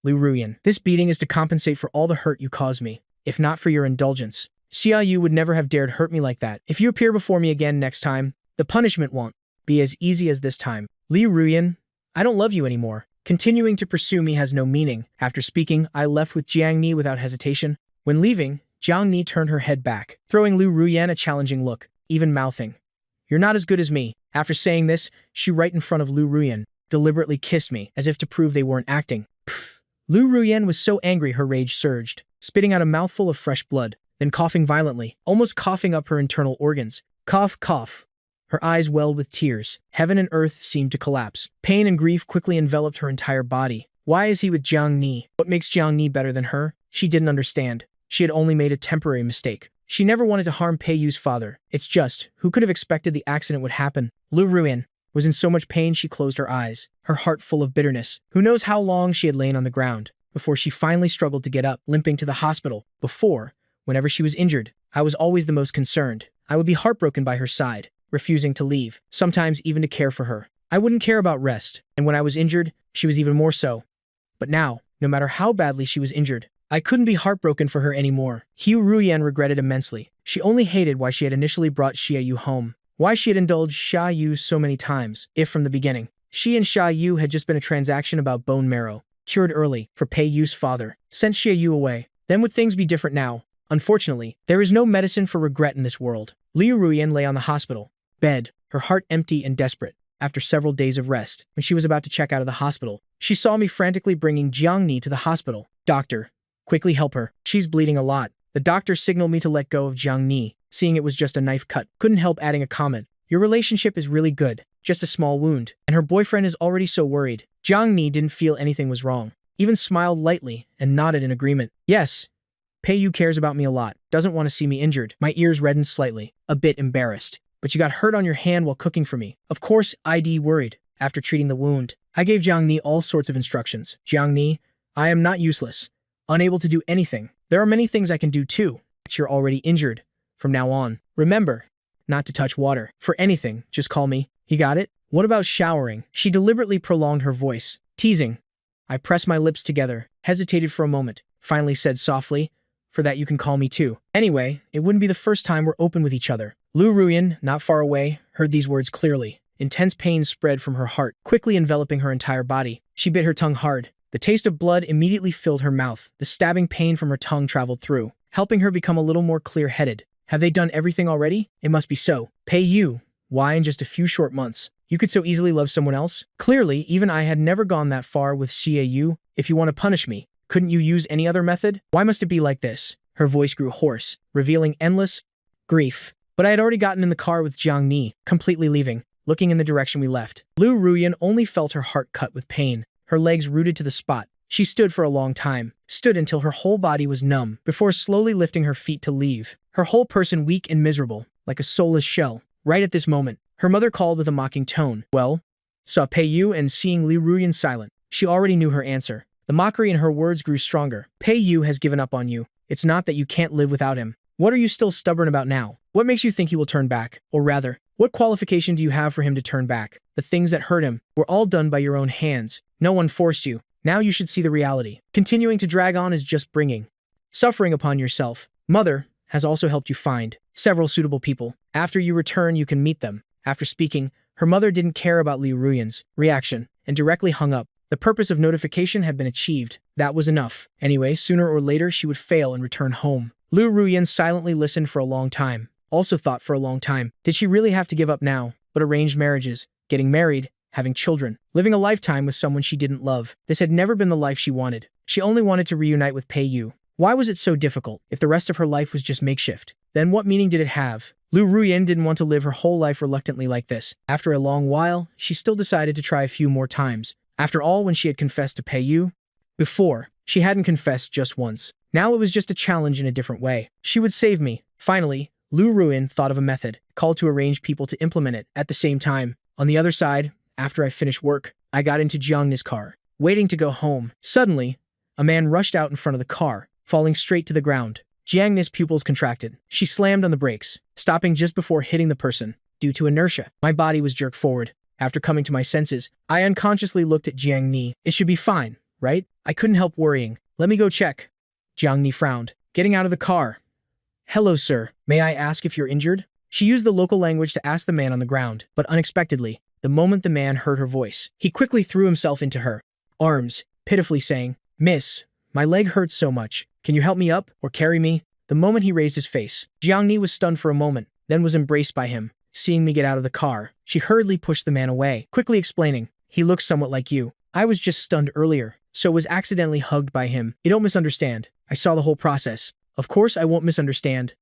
Liu Ruyan, this beating is to compensate for all the hurt you caused me. If not for your indulgence, Xia Yu would never have dared hurt me like that. If you appear before me again next time, the punishment won't be as easy as this time. Liu Ruyan, I don't love you anymore. Continuing to pursue me has no meaning. After speaking, I left with Jiang Ni without hesitation. When leaving, Jiang Ni turned her head back, throwing Liu Ruyan a challenging look, even mouthing, You're not as good as me. After saying this, she right in front of Liu Ruyan, deliberately kissed me, as if to prove they weren't acting. Pfft. Liu Ruyan was so angry her rage surged, spitting out a mouthful of fresh blood, then coughing violently, almost coughing up her internal organs. Cough, cough. Her eyes welled with tears. Heaven and earth seemed to collapse. Pain and grief quickly enveloped her entire body. Why is he with Jiang Ni? What makes Jiang Ni better than her? She didn't understand. She had only made a temporary mistake. She never wanted to harm Pei Yu's father. It's just, who could have expected the accident would happen? Liu Ruyan was in so much pain she closed her eyes, her heart full of bitterness. Who knows how long she had lain on the ground, before she finally struggled to get up, limping to the hospital. Before, whenever she was injured, I was always the most concerned. I would be heartbroken by her side, refusing to leave, sometimes even to care for her. I wouldn't care about rest, and when I was injured, she was even more so. But now, no matter how badly she was injured, I couldn't be heartbroken for her anymore. Liu Ruyan regretted immensely. She only hated why she had initially brought Xia Yu home, why she had indulged Xia Yu so many times, if from the beginning, she and Xia Yu had just been a transaction about bone marrow, cured early, for Pei Yu's father, sent Xia Yu away. Then would things be different now? Unfortunately, there is no medicine for regret in this world. Liu Ruyan lay on the hospital bed, her heart empty and desperate. After several days of rest, when she was about to check out of the hospital, she saw me frantically bringing Jiang Ni to the hospital. Doctor, quickly help her. She's bleeding a lot. The doctor signaled me to let go of Jiang Ni, seeing it was just a knife cut. Couldn't help adding a comment. Your relationship is really good, just a small wound, and her boyfriend is already so worried. Jiang Ni didn't feel anything was wrong, even smiled lightly and nodded in agreement. Yes, Pei Yu cares about me a lot, doesn't want to see me injured. My ears reddened slightly, a bit embarrassed. But you got hurt on your hand while cooking for me. Of course, I'd worried. After treating the wound, I gave Jiang Ni all sorts of instructions. Jiang Ni, I am not useless, unable to do anything. There are many things I can do too. But you're already injured. From now on, remember, not to touch water. For anything, just call me. You got it? What about showering? She deliberately prolonged her voice, teasing. I pressed my lips together, hesitated for a moment, finally said softly, for that you can call me too. Anyway, it wouldn't be the first time we're open with each other. Liu Ruyan, not far away, heard these words clearly. Intense pain spread from her heart, quickly enveloping her entire body. She bit her tongue hard. The taste of blood immediately filled her mouth. The stabbing pain from her tongue traveled through, helping her become a little more clear-headed. Have they done everything already? It must be so. Pei Yu, why in just a few short months? You could so easily love someone else? Clearly, even I had never gone that far with Xia Yu. If you want to punish me, couldn't you use any other method? Why must it be like this? Her voice grew hoarse, revealing endless grief. But I had already gotten in the car with Jiang Ni, completely leaving, looking in the direction we left. Liu Ruyan only felt her heart cut with pain. her legs rooted to the spot. She stood for a long time, stood until her whole body was numb, before slowly lifting her feet to leave, her whole person weak and miserable, like a soulless shell. Right at this moment, her mother called with a mocking tone. Well? Saw Pei Yu, and seeing Li Ruyan silent, she already knew her answer. The mockery in her words grew stronger. Pei Yu has given up on you. It's not that you can't live without him. What are you still stubborn about now? What makes you think he will turn back? Or rather, what qualification do you have for him to turn back? The things that hurt him were all done by your own hands. No one forced you. Now you should see the reality. Continuing to drag on is just bringing suffering upon yourself. Mother has also helped you find several suitable people. After you return, you can meet them. After speaking, her mother didn't care about Li Ruyan's reaction and directly hung up. The purpose of notification had been achieved. That was enough. Anyway, sooner or later she would fail and return home. Li Ruyan silently listened for a long time. Also thought for a long time. Did she really have to give up now? But arranged marriages, getting married, having children, living a lifetime with someone she didn't love. This had never been the life she wanted. She only wanted to reunite with Pei Yu. Why was it so difficult if the rest of her life was just makeshift? Then what meaning did it have? Li Ruyan didn't want to live her whole life reluctantly like this. After a long while, she still decided to try a few more times. After all, when she had confessed to Pei Yu, before, she hadn't confessed just once. Now it was just a challenge in a different way. She would save me. Finally, Li Ruyan thought of a method, called to arrange people to implement it. At the same time, on the other side, after I finished work, I got into Jiangni's car, waiting to go home. Suddenly, a man rushed out in front of the car, falling straight to the ground. Jiangni's pupils contracted. She slammed on the brakes, stopping just before hitting the person. Due to inertia, my body was jerked forward. After coming to my senses, I unconsciously looked at Jiangni. It should be fine, right? I couldn't help worrying. Let me go check. Jiangni frowned, getting out of the car. Hello, sir. May I ask if you're injured? She used the local language to ask the man on the ground, but unexpectedly, the moment the man heard her voice, he quickly threw himself into her arms, pitifully saying, Miss, my leg hurts so much. Can you help me up or carry me? The moment he raised his face, Jiangni was stunned for a moment, then was embraced by him. Seeing me get out of the car, she hurriedly pushed the man away, quickly explaining, he looks somewhat like you. I was just stunned earlier, so was accidentally hugged by him. You don't misunderstand. I saw the whole process. Of course I won't misunderstand.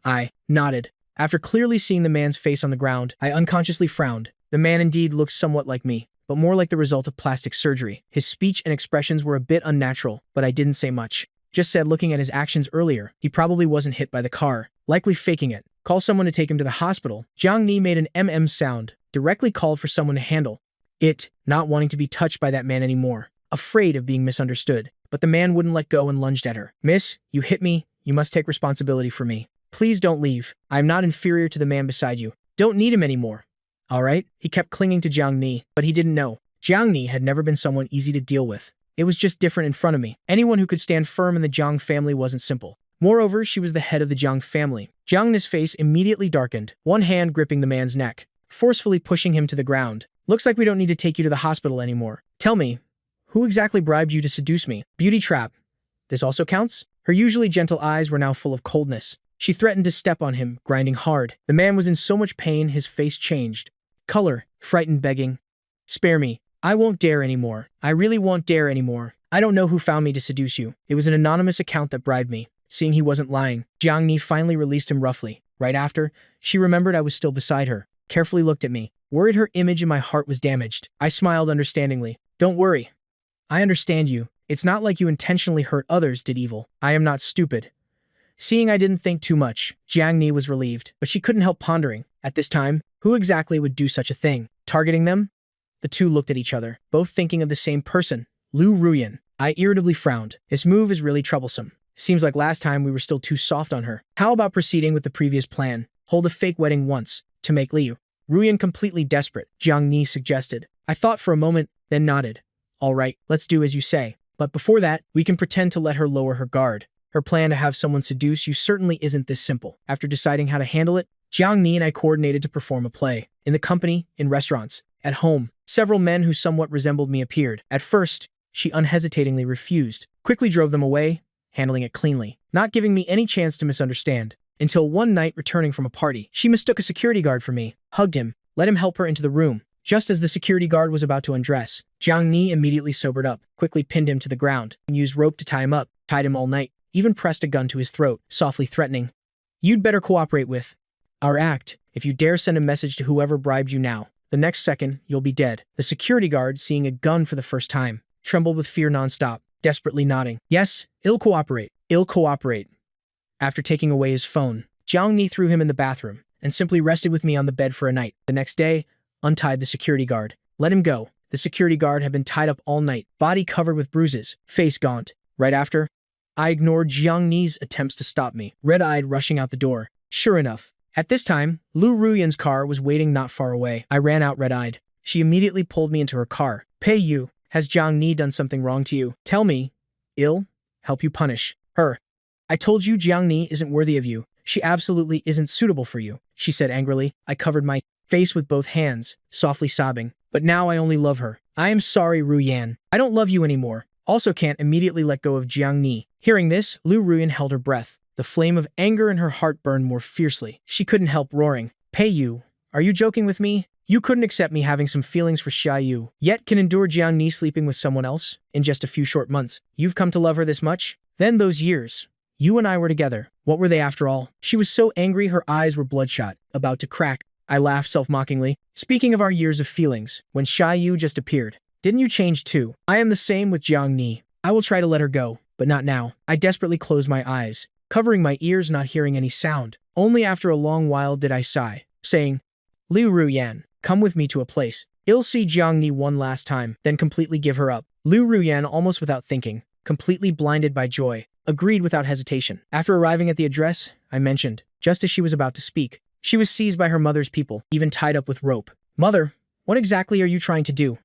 I nodded. After clearly seeing the man's face on the ground, I unconsciously frowned. The man indeed looked somewhat like me, but more like the result of plastic surgery. His speech and expressions were a bit unnatural, but I didn't say much. Just said looking at his actions earlier, he probably wasn't hit by the car, likely faking it. Call someone to take him to the hospital. Jiang Ni made an sound, directly called for someone to handle it, not wanting to be touched by that man anymore, afraid of being misunderstood. But the man wouldn't let go and lunged at her. Miss, you hit me. You must take responsibility for me. Please don't leave. I am not inferior to the man beside you. Don't need him anymore. All right? He kept clinging to Jiang Ni, but he didn't know. Jiang Ni had never been someone easy to deal with. It was just different in front of me. Anyone who could stand firm in the Jiang family wasn't simple. Moreover, she was the head of the Jiang family. Jiang Ni's face immediately darkened, one hand gripping the man's neck, forcefully pushing him to the ground. Looks like we don't need to take you to the hospital anymore. Tell me, who exactly bribed you to seduce me? Beauty trap. This also counts? Her usually gentle eyes were now full of coldness. She threatened to step on him, grinding hard. The man was in so much pain, his face changed. Color, frightened, begging. Spare me. I won't dare anymore. I really won't dare anymore. I don't know who found me to seduce you. It was an anonymous account that bribed me. Seeing he wasn't lying, Jiang Ni finally released him roughly. Right after, she remembered I was still beside her, carefully looked at me, worried her image in my heart was damaged. I smiled understandingly. Don't worry. I understand you. It's not like you intentionally hurt others, did evil. I am not stupid. Seeing I didn't think too much, Jiang Ni was relieved, but she couldn't help pondering. At this time, who exactly would do such a thing? Targeting them? The two looked at each other, both thinking of the same person, Li Ruyan. I irritably frowned. This move is really troublesome. Seems like last time we were still too soft on her. How about proceeding with the previous plan? Hold a fake wedding once, to make Liu Ruyan completely desperate, Jiang Ni suggested. I thought for a moment, then nodded. All right, let's do as you say. But before that, we can pretend to let her lower her guard. Her plan to have someone seduce you certainly isn't this simple. After deciding how to handle it, Jiang Ni and I coordinated to perform a play. In the company, in restaurants, at home, several men who somewhat resembled me appeared. At first, she unhesitatingly refused, quickly drove them away, handling it cleanly, not giving me any chance to misunderstand. Until one night, returning from a party, she mistook a security guard for me, hugged him, let him help her into the room. Just as the security guard was about to undress, Jiang Ni immediately sobered up, quickly pinned him to the ground, and used rope to tie him up, tied him all night, even pressed a gun to his throat, softly threatening, "You'd better cooperate with our act. If you dare send a message to whoever bribed you now, the next second, you'll be dead." The security guard, seeing a gun for the first time, trembled with fear nonstop, desperately nodding. Yes, I'll cooperate. I'll cooperate. After taking away his phone, Jiang Ni threw him in the bathroom and simply rested with me on the bed for a night. The next day, untied the security guard. Let him go. The security guard had been tied up all night, body covered with bruises, face gaunt. Right after, I ignored Jiang Ni's attempts to stop me, red-eyed rushing out the door. Sure enough, at this time, Lu Ruyan's car was waiting not far away. I ran out red-eyed. She immediately pulled me into her car. Pei Yu, has Jiang Ni done something wrong to you? Tell me. I'll help you punish her. I told you Jiang Ni isn't worthy of you. She absolutely isn't suitable for you, she said angrily. I covered my face with both hands, softly sobbing. But now I only love her. I am sorry, Ru Yan. I don't love you anymore. Also can't immediately let go of Jiang Ni. Hearing this, Lu Ruyan held her breath. The flame of anger in her heart burned more fiercely. She couldn't help roaring. Pei Yu, are you joking with me? You couldn't accept me having some feelings for Xia Yu, yet can endure Jiang Ni sleeping with someone else in just a few short months. You've come to love her this much? Then those years. You and I were together. What were they after all? She was so angry her eyes were bloodshot, about to crack. I laughed self-mockingly. Speaking of our years of feelings, when Xia Yu just appeared, didn't you change too? I am the same with Jiang Ni. I will try to let her go, but not now. I desperately closed my eyes, covering my ears, not hearing any sound. Only after a long while did I sigh, saying, Liu Ruyan, come with me to a place. I'll see Jiang Ni one last time, then completely give her up. Liu Ruyan, almost without thinking, completely blinded by joy, agreed without hesitation. After arriving at the address, I mentioned, just as she was about to speak, she was seized by her mother's people, even tied up with rope. Mother, what exactly are you trying to do?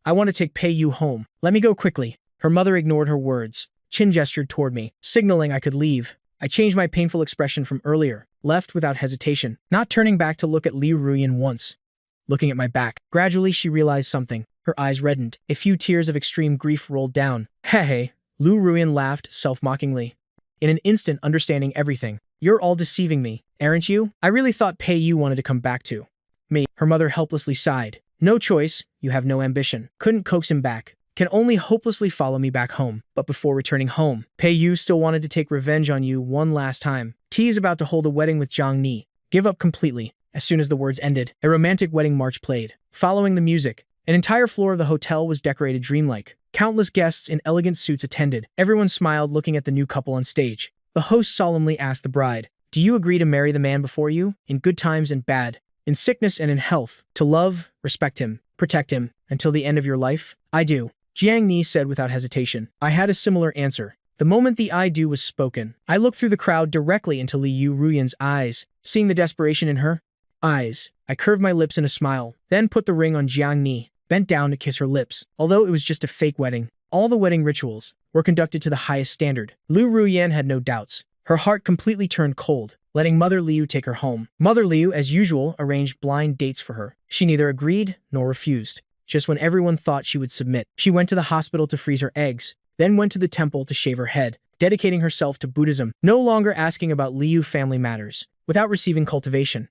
I want to take Pei Yu home. Let me go quickly. Her mother ignored her words. Chin gestured toward me, signaling I could leave. I changed my painful expression from earlier, left without hesitation, not turning back to look at Liu Ruyan once. Looking at my back, gradually she realized something. Her eyes reddened. A few tears of extreme grief rolled down. Hey, Liu Ruyan laughed self-mockingly. In an instant, understanding everything. You're all deceiving me, aren't you? I really thought Pei Yu wanted to come back to me. Her mother helplessly sighed. No choice, you have no ambition. Couldn't coax him back. Can only hopelessly follow me back home. But before returning home, Pei Yu still wanted to take revenge on you one last time. T is about to hold a wedding with Jiang Ni. Give up completely. As soon as the words ended, a romantic wedding march played. Following the music, an entire floor of the hotel was decorated dreamlike. Countless guests in elegant suits attended. Everyone smiled looking at the new couple on stage. The host solemnly asked the bride, do you agree to marry the man before you, in good times and bad, in sickness and in health, to love, respect him, protect him, until the end of your life? I do. Jiang Ni said without hesitation. I had a similar answer. The moment the I do was spoken, I looked through the crowd directly into Liu Ruyan's eyes, seeing the desperation in her eyes. I curved my lips in a smile, then put the ring on Jiang Ni, bent down to kiss her lips. Although it was just a fake wedding, all the wedding rituals were conducted to the highest standard. Liu Ruyan had no doubts. Her heart completely turned cold, letting Mother Liu take her home. Mother Liu, as usual, arranged blind dates for her. She neither agreed nor refused. Just when everyone thought she would submit, she went to the hospital to freeze her eggs, then went to the temple to shave her head, dedicating herself to Buddhism, no longer asking about Liu family matters. Without receiving cultivation,